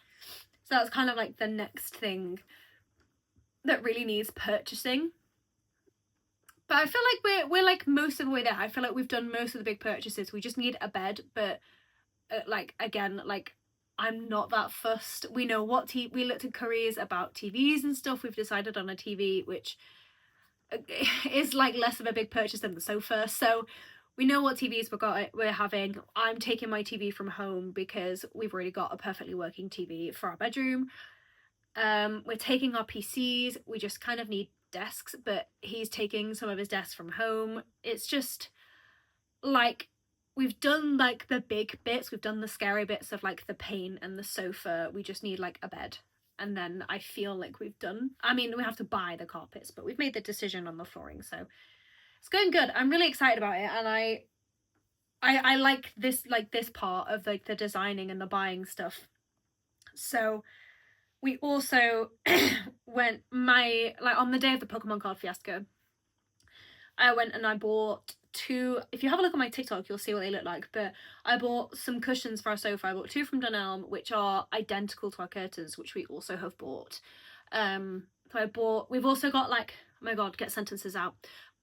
So that's kind of like the next thing that really needs purchasing. But I feel like we're like most of the way there. I feel like we've done most of the big purchases. We just need a bed, but like, again, like, I'm not that fussed. We know what we looked at careers about TVs and stuff. We've decided on a TV, which is like less of a big purchase than the sofa. So we know what TVs we're having. I'm taking my TV from home because we've already got a perfectly working TV for our bedroom. We're taking our PCs. We just kind of need desks, but he's taking some of his desks from home. It's just like, we've done like the big bits, we've done the scary bits of like the paint and the sofa. We just need like a bed, and then I feel like we've done. I mean, we have to buy the carpets, but we've made the decision on the flooring, so it's going good. I'm really excited about it, and I like this part of like the designing and the buying stuff. So we also went on the day of the Pokemon card fiasco, I went and I bought two. If you have a look on my TikTok, you'll see what they look like. But I bought some cushions for our sofa. I bought two from Dunelm, which are identical to our curtains, which we also have bought. We've also got oh my god, get sentences out.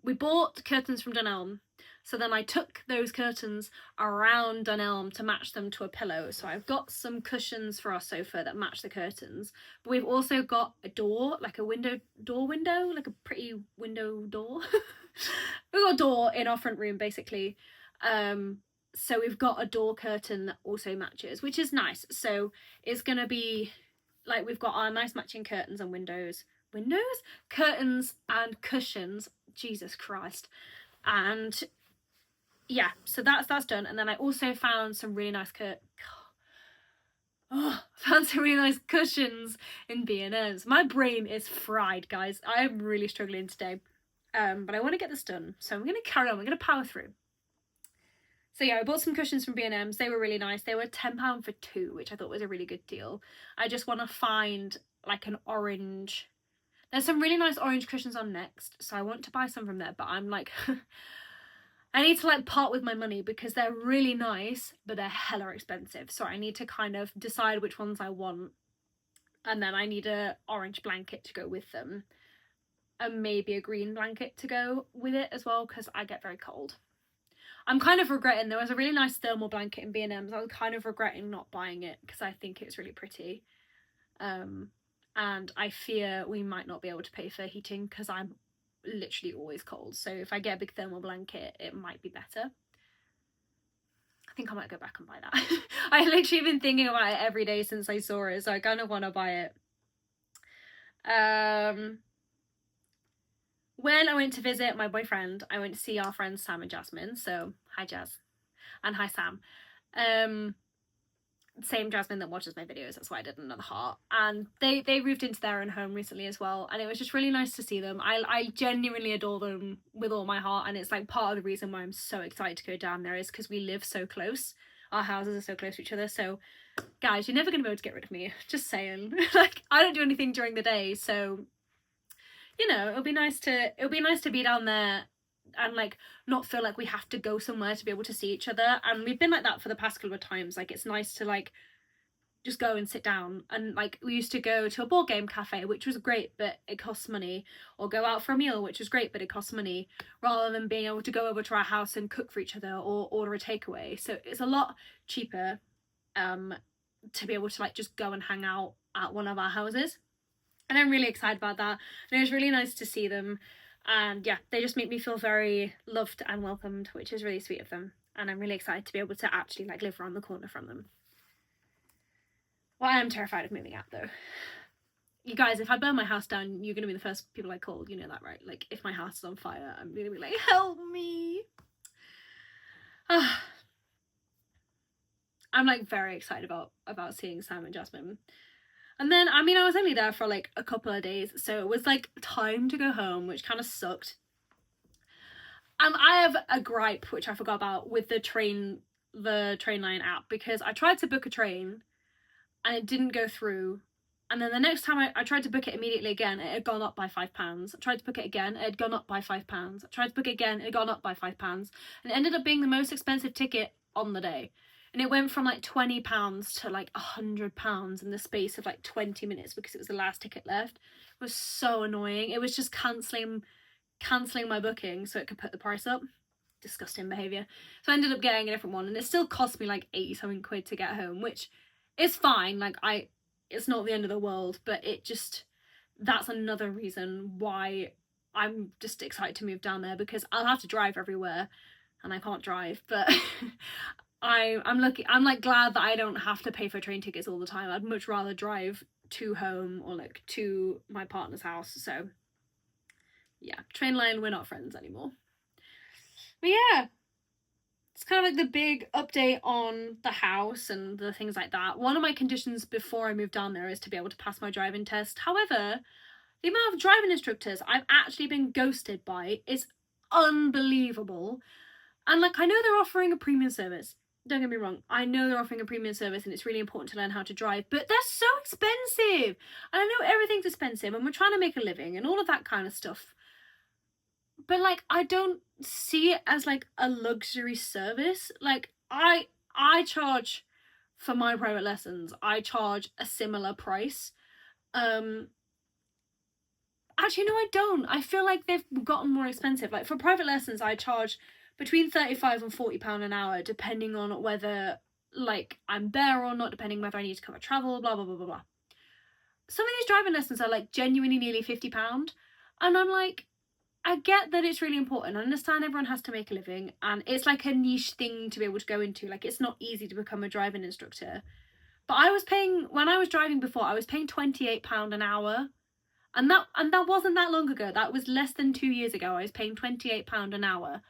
We bought curtains from Dunelm. So then I took those curtains around Dunelm to match them to a pillow. So I've got some cushions for our sofa that match the curtains. But we've also got a door, like a window, like a pretty window door. We've got a door in our front room, basically. So we've got a door curtain that also matches, which is nice. So it's going to be like we've got our nice matching curtains and windows, curtains and cushions. Jesus Christ. And yeah, so that's done. And then I also found some really nice cushions in B&M's. My brain is fried, guys. I'm really struggling today. But I want to get this done, so I'm going to carry on. We're going to power through. So yeah, I bought some cushions from B&M's. They were really nice. They were £10 for two, which I thought was a really good deal. I just want to find like an orange. There's some really nice orange cushions on Next, so I want to buy some from there. But I'm like, I need to like part with my money because they're really nice, but they're hella expensive. So I need to kind of decide which ones I want, and then I need a orange blanket to go with them. And maybe a green blanket to go with it as well, because I get very cold. I'm kind of regretting, there was a really nice thermal blanket in B&M's. I was kind of regretting not buying it because I think it's really pretty. And I fear we might not be able to pay for heating because I'm literally always cold. So if I get a big thermal blanket, it might be better. I think I might go back and buy that. I literally been thinking about it every day since I saw it, so I kind of want to buy it. When I went to visit my boyfriend, I went to see our friends Sam and Jasmine. So hi Jazz, and hi Sam. Same Jasmine that watches my videos. That's why I did another heart. And they moved into their own home recently as well, and it was just really nice to see them. I genuinely adore them with all my heart, and it's like part of the reason why I'm so excited to go down there is because we live so close. Our houses are so close to each other. So guys, you're never gonna be able to get rid of me. Just saying. Like I don't do anything during the day, so you know, it'll be nice to be down there and like not feel like we have to go somewhere to be able to see each other. And we've been like that for the past couple of times. Like it's nice to like just go and sit down, and like we used to go to a board game cafe, which was great, but it costs money, or go out for a meal, which was great, but it costs money, rather than being able to go over to our house and cook for each other or order a takeaway. So it's a lot cheaper to be able to like just go and hang out at one of our houses. And I'm really excited about that. And it was really nice to see them. And yeah, they just make me feel very loved and welcomed, which is really sweet of them. And I'm really excited to be able to actually like live around the corner from them. Well, I am terrified of moving out though. You guys, if I burn my house down, you're going to be the first people I call. You know that, right? Like if my house is on fire, I'm going to be like, help me. I'm like very excited about seeing Sam and Jasmine. And then, I mean, I was only there for like a couple of days, so it was like time to go home, which kind of sucked. I have a gripe, which I forgot about, with the Trainline app, because I tried to book a train and it didn't go through. And then the next time I tried to book it immediately again, it had gone up by £5. I tried to book it again, it had gone up by £5. I tried to book it again, it had gone up by £5. And it ended up being the most expensive ticket on the day. And it went from like £20 to like £100 in the space of like 20 minutes because it was the last ticket left. It was so annoying. It was just cancelling my booking so it could put the price up. Disgusting behaviour. So I ended up getting a different one, and it still cost me like 80-something quid to get home, which is fine. Like it's not the end of the world, but that's another reason why I'm just excited to move down there, because I'll have to drive everywhere and I can't drive, but I'm like glad that I don't have to pay for train tickets all the time. I'd much rather drive to home or like to my partner's house. So yeah, Trainline, we're not friends anymore. But yeah, it's kind of like the big update on the house and the things like that. One of my conditions before I moved down there is to be able to pass my driving test. However, the amount of driving instructors I've actually been ghosted by is unbelievable. And like, I know they're offering a premium service. Don't get me wrong, I know they're offering a premium service and it's really important to learn how to drive, but they're so expensive. And I know everything's expensive and we're trying to make a living and all of that kind of stuff. But like, I don't see it as like a luxury service. Like, I charge for my private lessons, I charge a similar price. Actually, no, I don't. I feel like they've gotten more expensive. Like, for private lessons, I charge between £35 and £40 an hour, depending on whether, like, I'm there or not, depending whether I need to cover travel, blah, blah, blah, blah, blah. Some of these driving lessons are, like, genuinely nearly £50. And I'm like, I get that it's really important. I understand everyone has to make a living, and it's, like, a niche thing to be able to go into. Like, it's not easy to become a driving instructor. But I was paying, when I was driving before, I was paying £28 an hour. And that wasn't that long ago. That was less than 2 years ago. I was paying £28 an hour.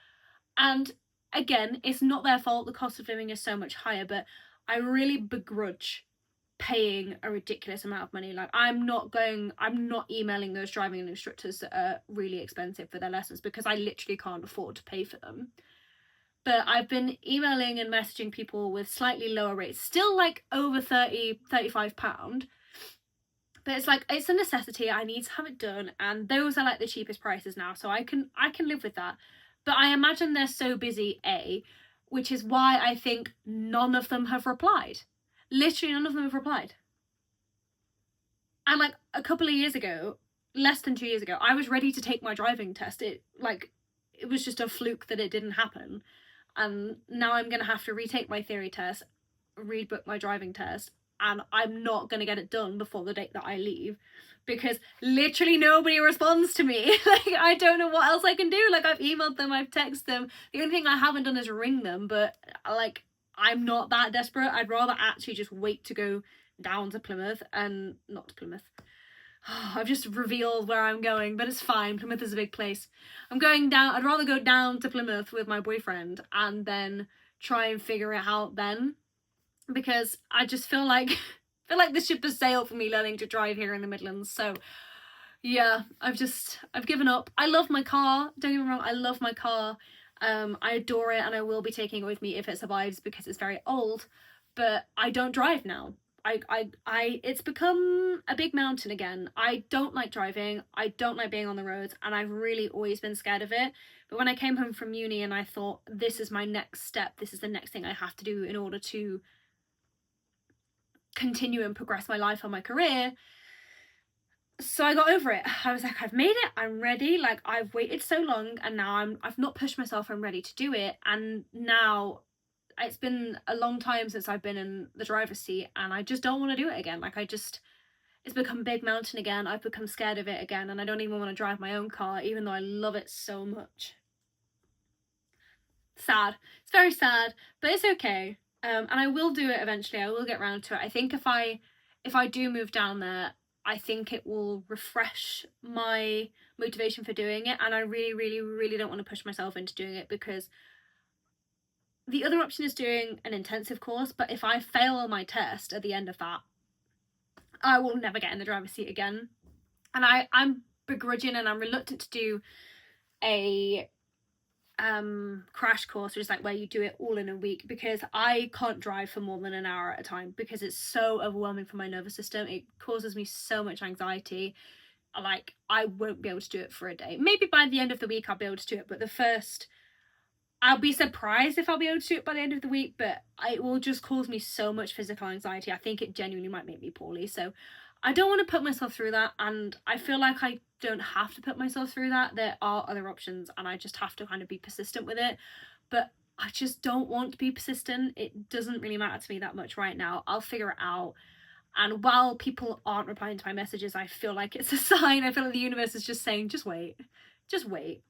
And again, it's not their fault. The cost of living is so much higher, but I really begrudge paying a ridiculous amount of money. Like, I'm not emailing those driving instructors that are really expensive for their lessons, because I literally can't afford to pay for them. But I've been emailing and messaging people with slightly lower rates, still like over £35. But it's like, it's a necessity. I need to have it done, and those are like the cheapest prices now, so I can live with that. But I imagine they're so busy, which is why I think none of them have replied. Literally none of them have replied. And like, a couple of years ago, less than 2 years ago, I was ready to take my driving test. It was just a fluke that it didn't happen. And now I'm gonna have to retake my theory test, rebook my driving test, and I'm not going to get it done before the date that I leave, because literally nobody responds to me. Like, I don't know what else I can do. Like, I've emailed them, I've texted them. The only thing I haven't done is ring them, but like, I'm not that desperate. I'd rather actually just wait to go down to Plymouth, and not to Plymouth. I've just revealed where I'm going, but it's fine. Plymouth is a big place. I'm going down. I'd rather go down to Plymouth with my boyfriend and then try and figure it out then. Because I just feel like the ship has sailed for me learning to drive here in the Midlands. So yeah, I've given up. I love my car, don't get me wrong, I love my car. I adore it, and I will be taking it with me if it survives, because it's very old. But I don't drive now. It's become a big mountain again. I don't like driving, I don't like being on the roads, and I've really always been scared of it. But when I came home from uni and I thought, this is my next step, this is the next thing I have to do in order to continue and progress my life and my career. So I got over it. I was like, I've made it, I'm ready. Like, I've waited so long, and now I've not pushed myself, I'm ready to do it. And now it's been a long time since I've been in the driver's seat, and I just don't want to do it again. Like, it's become a big mountain again. I've become scared of it again, and I don't even want to drive my own car, even though I love it so much. Sad. It's very sad, but it's okay. And I will do it eventually. I will get around to it. I think if I do move down there, I think it will refresh my motivation for doing it. And I really, really, really don't want to push myself into doing it, because the other option is doing an intensive course. But if I fail my test at the end of that, I will never get in the driver's seat again. And I'm begrudging, and I'm reluctant to do a crash course, which is like where you do it all in a week, because I can't drive for more than an hour at a time, because it's so overwhelming for my nervous system. It causes me so much anxiety. Like, I won't be able to do it for a day. Maybe by the end of the week I'll be able to do it, but I'll be surprised if I'll be able to do it by the end of the week. But it will just cause me so much physical anxiety. I think it genuinely might make me poorly, so I don't want to put myself through that, and I feel like I don't have to put myself through that. There are other options, and I just have to kind of be persistent with it. But I just don't want to be persistent. It doesn't really matter to me that much right now. I'll figure it out. And while people aren't replying to my messages, I feel like it's a sign. I feel like the universe is just saying, just wait. Just wait.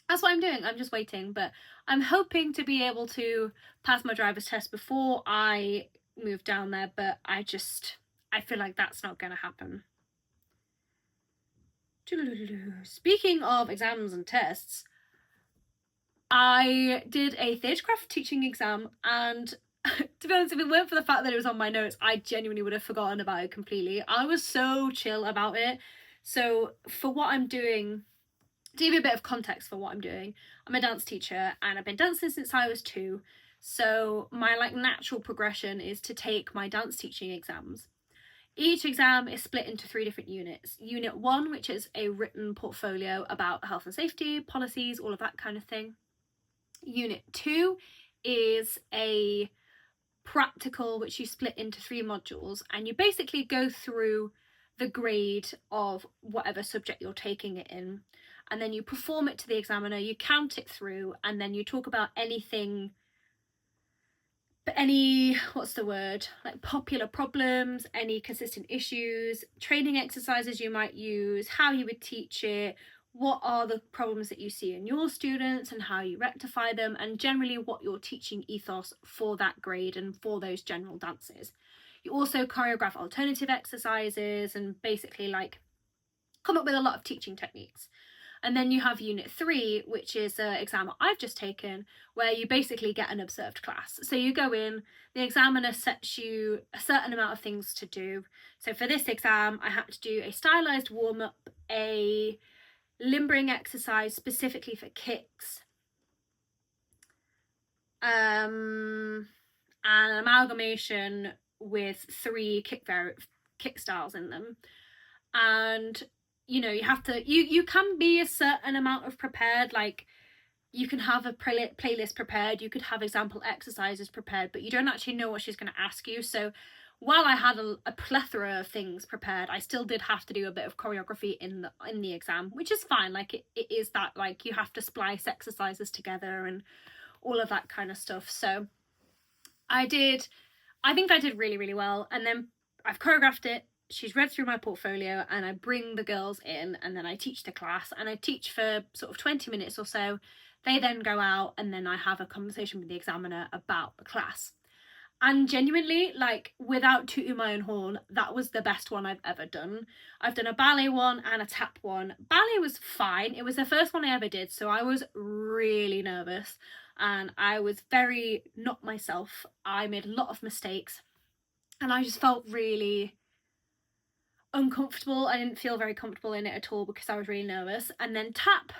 That's what I'm doing. I'm just waiting. But I'm hoping to be able to pass my driver's test before I move down there. But I feel like that's not going to happen. Speaking of exams and tests, I did a theatrecraft teaching exam, and to be honest, if it weren't for the fact that it was on my notes, I genuinely would have forgotten about it completely. I was so chill about it. So for what I'm doing, to give you a bit of context for what I'm doing, I'm a dance teacher and I've been dancing since I was 2. So my like natural progression is to take my dance teaching exams. Each exam is split into 3 different units. Unit 1, which is a written portfolio about health and safety, policies, all of that kind of thing. Unit 2 is a practical, which you split into 3 modules, and you basically go through the grade of whatever subject you're taking it in, and then you perform it to the examiner, you count it through, and then you talk about anything, what's the word, like popular problems, any consistent issues, training exercises you might use, how you would teach it, what are the problems that you see in your students and how you rectify them, and generally what your teaching ethos for that grade and for those general dances. You also choreograph alternative exercises and basically like come up with a lot of teaching techniques. And then you have unit 3, which is an exam I've just taken, where you basically get an observed class. So you go in, the examiner sets you a certain amount of things to do. So for this exam, I had to do a stylized warm-up, a limbering exercise specifically for kicks, an amalgamation with 3 kick styles in them. And you know, you have to, you can be a certain amount of prepared, like you can have a playlist prepared, you could have example exercises prepared, but you don't actually know what she's going to ask you. So while I had a plethora of things prepared, I still did have to do a bit of choreography in the exam, which is fine. Like it is that, like, you have to splice exercises together and all of that kind of stuff. So I think I did really, really well. And then I've choreographed it, she's read through my portfolio, and I bring the girls in, and then I teach the class, and I teach for sort of 20 minutes or so. They then go out, and then I have a conversation with the examiner about the class. And genuinely, like, without tooting my own horn, that was the best one I've ever done. I've done a ballet one and a tap one. Ballet was fine. It was the first one I ever did, so I was really nervous and I was very not myself. I made a lot of mistakes and I just felt really uncomfortable. I didn't feel very comfortable in it at all because I was really nervous. And then tap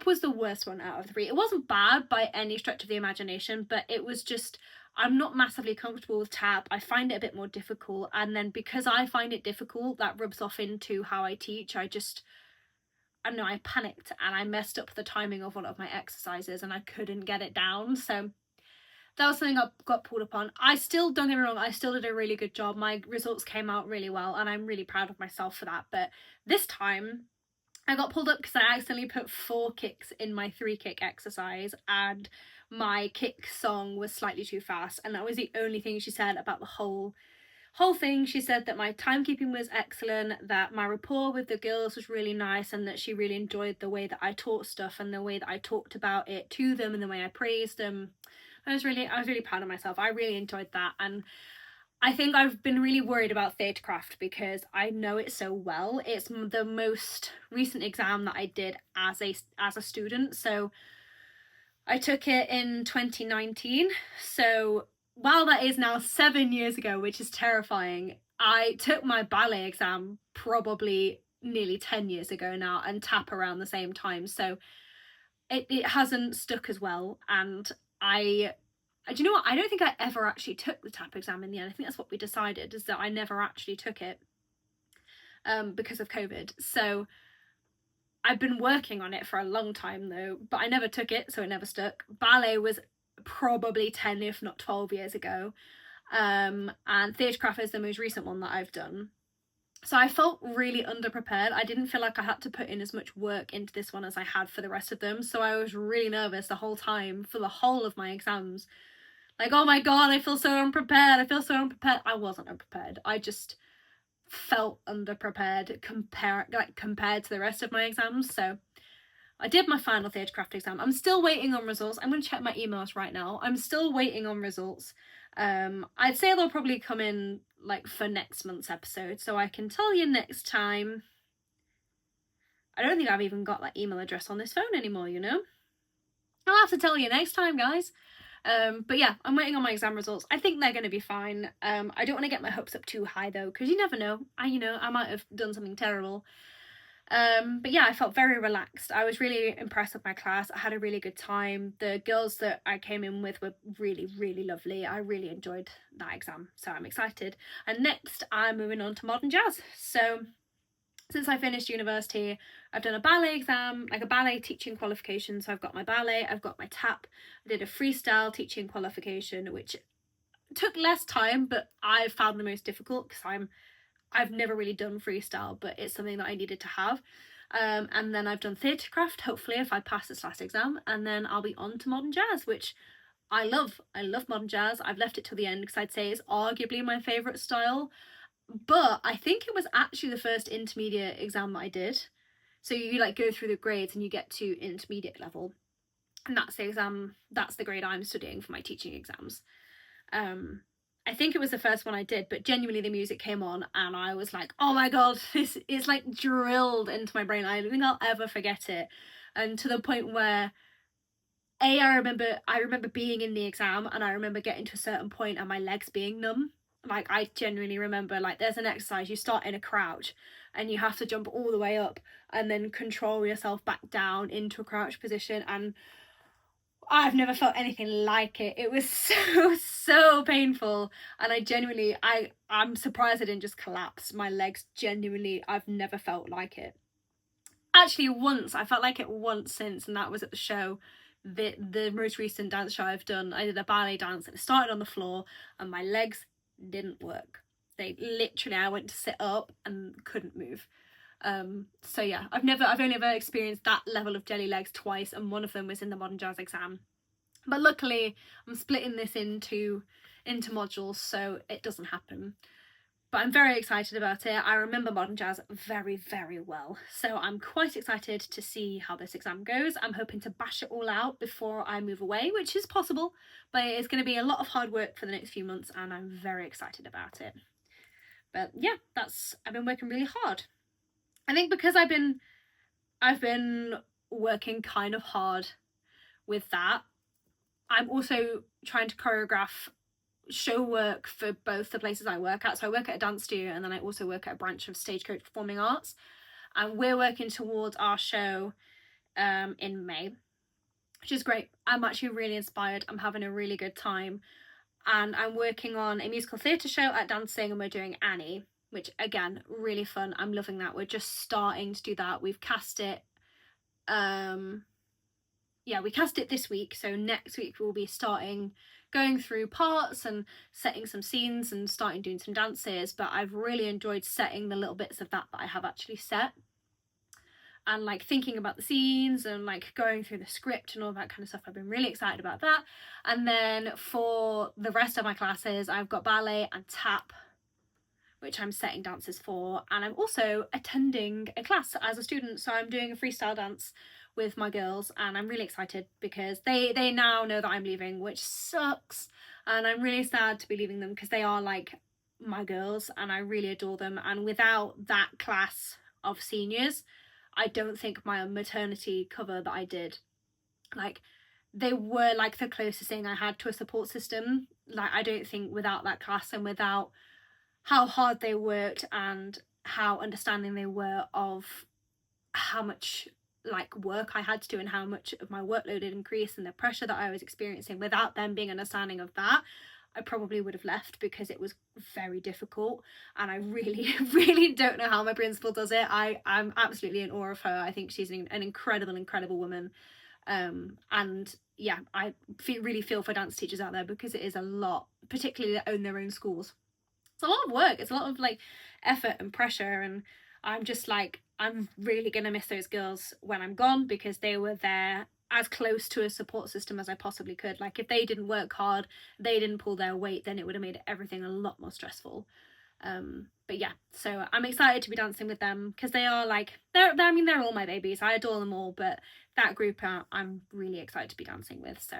was the worst one out of the 3. It wasn't bad by any stretch of the imagination, but it was just, I'm not massively comfortable with tap. I find it a bit more difficult, and then because I find it difficult, that rubs off into how I teach. I don't know, I panicked and I messed up the timing of one of my exercises and I couldn't get it down. So that was something I got pulled upon. I still, don't get me wrong, I still did a really good job. My results came out really well and I'm really proud of myself for that. But this time I got pulled up because I accidentally put 4 kicks in my 3 kick exercise, and my kick song was slightly too fast, and that was the only thing she said about the whole thing. She said that my timekeeping was excellent, that my rapport with the girls was really nice, and that she really enjoyed the way that I taught stuff and the way that I talked about it to them and the way I praised them. I was really proud of myself. I really enjoyed that, and I think I've been really worried about theatrecraft because I know it so well. It's the most recent exam that I did as a student. So I took it in 2019. So while that is now 7 years ago, which is terrifying, I took my ballet exam probably nearly 10 years ago now, and tap around the same time. So it hasn't stuck as well, and do you know what? I don't think I ever actually took the tap exam in the end. I think that's what we decided, is that I never actually took it because of COVID. So I've been working on it for a long time though, but I never took it, so it never stuck. Ballet was probably 10, if not 12 years ago. And theatrecraft is the most recent one that I've done. So I felt really underprepared. I didn't feel like I had to put in as much work into this one as I had for the rest of them. So I was really nervous the whole time for the whole of my exams. Like, oh my god, I feel so unprepared. I wasn't unprepared. I just felt underprepared compared to the rest of my exams. So I did my final theatrecraft exam. I'm still waiting on results. I'm going to check my emails right now. I'm still waiting on results. I'd say they'll probably come in like for next month's episode, so I can tell you next time. I don't think I've even got that email address on this phone anymore, you know? I'll have to tell you next time, guys. But yeah, I'm waiting on my exam results. I think they're going to be fine. I don't want to get my hopes up too high though, because you never know. I might have done something terrible. But yeah, I felt very relaxed. I was really impressed with my class. I had a really good time. The girls that I came in with were really, really lovely. I really enjoyed that exam, so I'm excited. And next, I'm moving on to modern jazz. So since I finished university, I've done a ballet exam, like a ballet teaching qualification. So I've got my ballet, I've got my tap. I did a freestyle teaching qualification, which took less time, but I found the most difficult because I've never really done freestyle, but it's something that I needed to have. And then I've done theatrecraft, hopefully, if I pass this last exam, and then I'll be on to modern jazz, which I love. I love modern jazz. I've left it till the end because I'd say it's arguably my favourite style. But I think it was actually the first intermediate exam that I did. So you like go through the grades and you get to intermediate level. And that's the exam, that's the grade I'm studying for my teaching exams. I think it was the first one I did, but genuinely the music came on and I was like, oh my god, this is like drilled into my brain. I don't think I'll ever forget it. And to the point where I remember being in the exam and I remember getting to a certain point and my legs being numb. Like I genuinely remember, like, there's an exercise, you start in a crouch and you have to jump all the way up and then control yourself back down into a crouch position, and I've never felt anything like it. It was so painful, and I'm surprised I didn't just collapse. My legs genuinely, I've never felt like it. Actually, once I felt like it once since, and that was at the show. The most recent dance show I've done, I did a ballet dance and it started on the floor and my legs didn't work. They literally, I went to sit up and couldn't move. So yeah, I've only ever experienced that level of jelly legs twice, and one of them was in the modern jazz exam. But luckily, I'm splitting this into modules, so it doesn't happen. But I'm very excited about it. I remember modern jazz very, very well. So I'm quite excited to see how this exam goes. I'm hoping to bash it all out before I move away, which is possible, but it's going to be a lot of hard work for the next few months, and I'm very excited about it. But yeah, I've been working really hard. I think because I've been working kind of hard with that, I'm also trying to choreograph show work for both the places I work at. So I work at a dance studio and then I also work at a branch of Stagecoach Performing Arts, and we're working towards our show in May, which is great. I'm actually really inspired. I'm having a really good time, and I'm working on a musical theatre show at Dancing, and we're doing Annie, which again, really fun. I'm loving that. We're just starting to do that. We've cast it we cast it this week, so next week we'll be starting going through parts and setting some scenes and starting doing some dances. But I've really enjoyed setting the little bits of that I have actually set, and like thinking about the scenes and like going through the script and all that kind of stuff. I've been really excited about that. And then for the rest of my classes, I've got ballet and tap, which I'm setting dances for, and I'm also attending a class as a student. So I'm doing a freestyle dance with my girls, and I'm really excited because they now know that I'm leaving, which sucks, and I'm really sad to be leaving them because they are like my girls and I really adore them. And without that class of seniors, I don't think my maternity cover that I did, like, they were like the closest thing I had to a support system. Like, I don't think without that class and without how hard they worked and how understanding they were of how much like work I had to do and how much of my workload had increased and the pressure that I was experiencing, without them being understanding of that, I probably would have left because it was very difficult. And I really really don't know how my principal does it. I'm absolutely in awe of her. I think she's an incredible woman. And yeah, I really feel for dance teachers out there because it is a lot, particularly that own their own schools. It's a lot of work, it's a lot of like effort and pressure, and I'm just like, I'm really gonna miss those girls when I'm gone because they were there as close to a support system as I possibly could. Like, if they didn't work hard, they didn't pull their weight, then it would have made everything a lot more stressful. But yeah, so I'm excited to be dancing with them because they are like, they're all my babies. I adore them all, but that group I'm really excited to be dancing with. So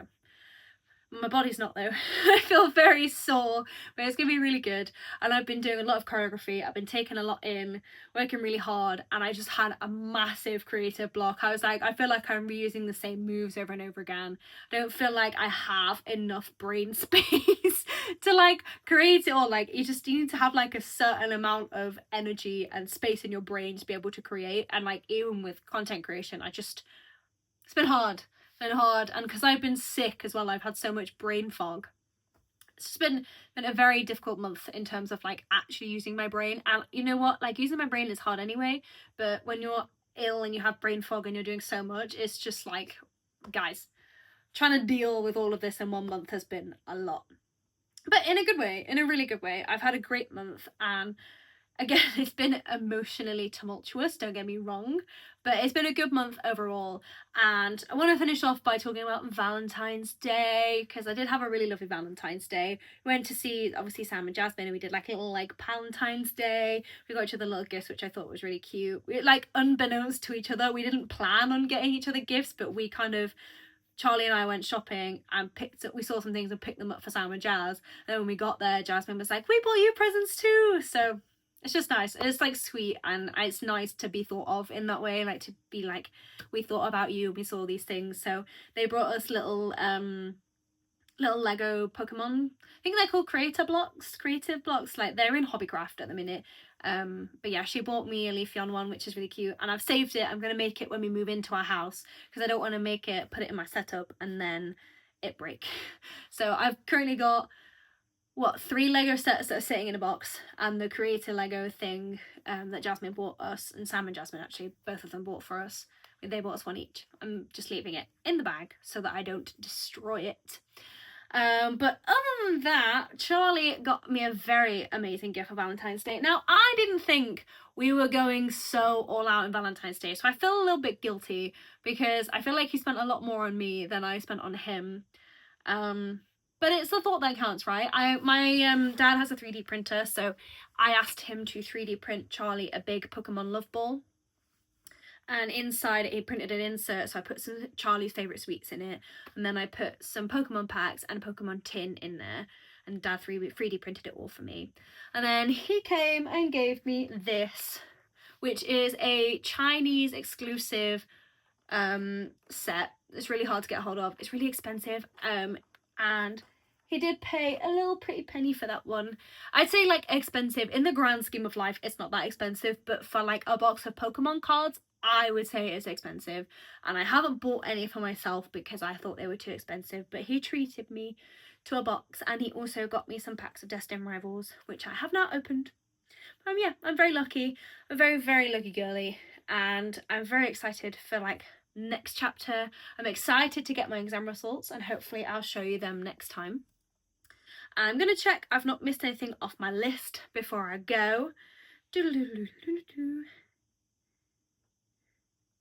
My body's not though. I feel very sore, but it's gonna be really good. And I've been doing a lot of choreography. I've been taking a lot in, working really hard, and I just had a massive creative block. I was like, I feel like I'm reusing the same moves over and over again. I don't feel like I have enough brain space to like create it all. Like you need to have like a certain amount of energy and space in your brain to be able to create. And like even with content creation, it's been hard. And because I've been sick as well, I've had so much brain fog. It's just been a very difficult month in terms of like actually using my brain. And you know what, like using my brain is hard anyway, but when you're ill and you have brain fog and you're doing so much, it's just like, guys, trying to deal with all of this in 1 month has been a lot, but in a good way, in a really good way. I've had a great month, and again, it's been emotionally tumultuous, don't get me wrong, but it's been a good month overall. And I want to finish off by talking about Valentine's Day, because I did have a really lovely Valentine's Day. We went to see, obviously, Sam and Jasmine, and we did like a little like Valentine's Day. We got each other little gifts, which I thought was really cute. We, like, unbeknownst to each other, we didn't plan on getting each other gifts, but we kind of, Charlie and I went shopping and we saw some things and picked them up for Sam and Jazz. And then when we got there, Jasmine was like, we bought you presents too. So it's just nice. It's like sweet, and it's nice to be thought of in that way, like to be like, we thought about you, we saw these things. So they brought us little Lego Pokemon. I think they're called creative blocks. Like they're in Hobbycraft at the minute. But yeah, she bought me a Leafeon one, which is really cute, and I've saved it. I'm gonna make it when we move into our house, because I don't want to put it in my setup and then it break. So I've currently got 3 Lego sets that are sitting in a box, and the Creator Lego thing that Jasmine bought us, and Sam and Jasmine actually, both of them bought for us. They bought us one each. I'm just leaving it in the bag so that I don't destroy it. But other than that, Charlie got me a very amazing gift for Valentine's Day. Now, I didn't think we were going so all out on Valentine's Day, so I feel a little bit guilty, because I feel like he spent a lot more on me than I spent on him. But it's the thought that counts, right? My dad has a 3D printer, so I asked him to 3D print Charlie a big Pokemon love ball. And inside he printed an insert, so I put some Charlie's favourite sweets in it, and then I put some Pokemon packs and a Pokemon tin in there, and Dad 3D printed it all for me. And then he came and gave me this, which is a Chinese exclusive set. It's really hard to get hold of. It's really expensive, and he did pay a little pretty penny for that one. I'd say like expensive in the grand scheme of life, it's not that expensive, but for like a box of Pokemon cards, I would say it's expensive. And I haven't bought any for myself because I thought they were too expensive, but he treated me to a box, and he also got me some packs of Destined Rivals, which I have not opened. Yeah, I'm very lucky. A very, very lucky girly, and I'm very excited for like next chapter. I'm excited to get my exam results, and hopefully I'll show you them next time. And I'm gonna check I've not missed anything off my list before I go.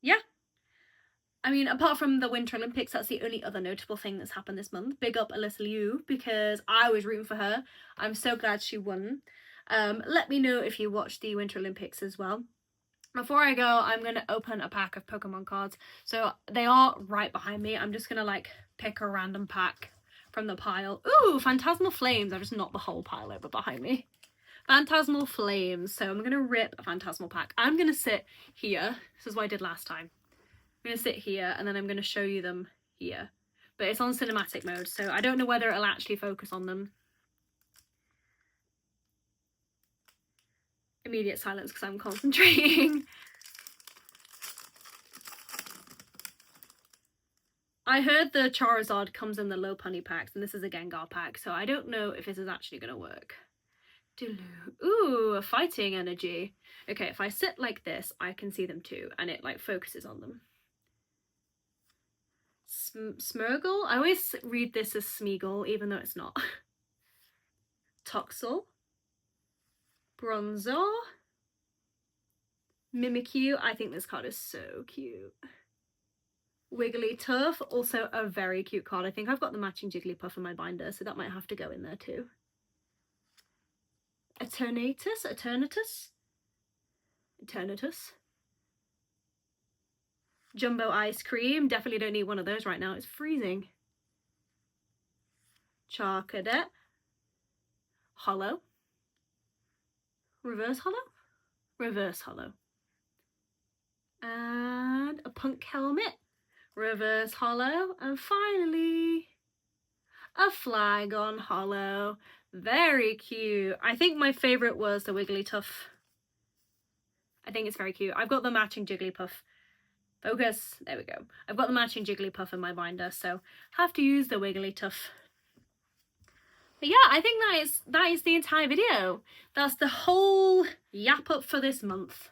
Yeah, I mean, apart from the Winter Olympics, that's the only other notable thing that's happened this month. Big up Alyssa Liu, because I was rooting for her. I'm so glad she won. Let me know if you watched the Winter Olympics as well. Before I go, I'm going to open a pack of Pokemon cards. So they are right behind me. I'm just going to like pick a random pack from the pile. Ooh, Phantasmal Flames. I've just knocked the whole pile over behind me. Phantasmal Flames. So I'm going to rip a Phantasmal pack. I'm going to sit here. This is what I did last time. I'm going to sit here, and then I'm going to show you them here. But it's on cinematic mode, so I don't know whether it'll actually focus on them. Immediate silence because I'm concentrating. I heard the Charizard comes in the Lopunny packs, and this is a Gengar pack, so I don't know if this is actually going to work. Ooh, a fighting energy. Okay, if I sit like this, I can see them too, and it like focuses on them. Smeargle? I always read this as Smeagol, even though it's not. Toxel. Bronzor. Mimikyu. I think this card is so cute. Wigglytuff, also a very cute card. I think I've got the matching Jigglypuff in my binder, so that might have to go in there too. Eternatus. Jumbo Ice Cream. Definitely don't need one of those right now. It's freezing. Charcadet, hollow, reverse hollow, reverse hollow, and a punk helmet, reverse hollow, and finally a Flygon hollow. Very cute. I think my favourite was the Wigglytuff. I think it's very cute. I've got the matching Jigglypuff. Focus. There we go. I've got the matching Jigglypuff in my binder, so have to use the Wigglytuff. But yeah, I think that is the entire video. That's the whole Yap Up for this month.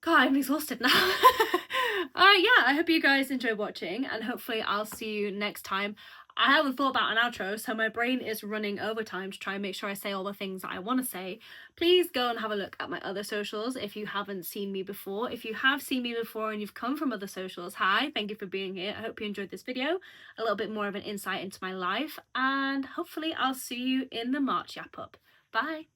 God, I'm exhausted now. Yeah, I hope you guys enjoyed watching, and hopefully I'll see you next time. I haven't thought about an outro, so my brain is running overtime to try and make sure I say all the things that I want to say. Please go and have a look at my other socials if you haven't seen me before. If you have seen me before and you've come from other socials, hi, thank you for being here. I hope you enjoyed this video, a little bit more of an insight into my life, and hopefully I'll see you in the March Yap Up. Bye!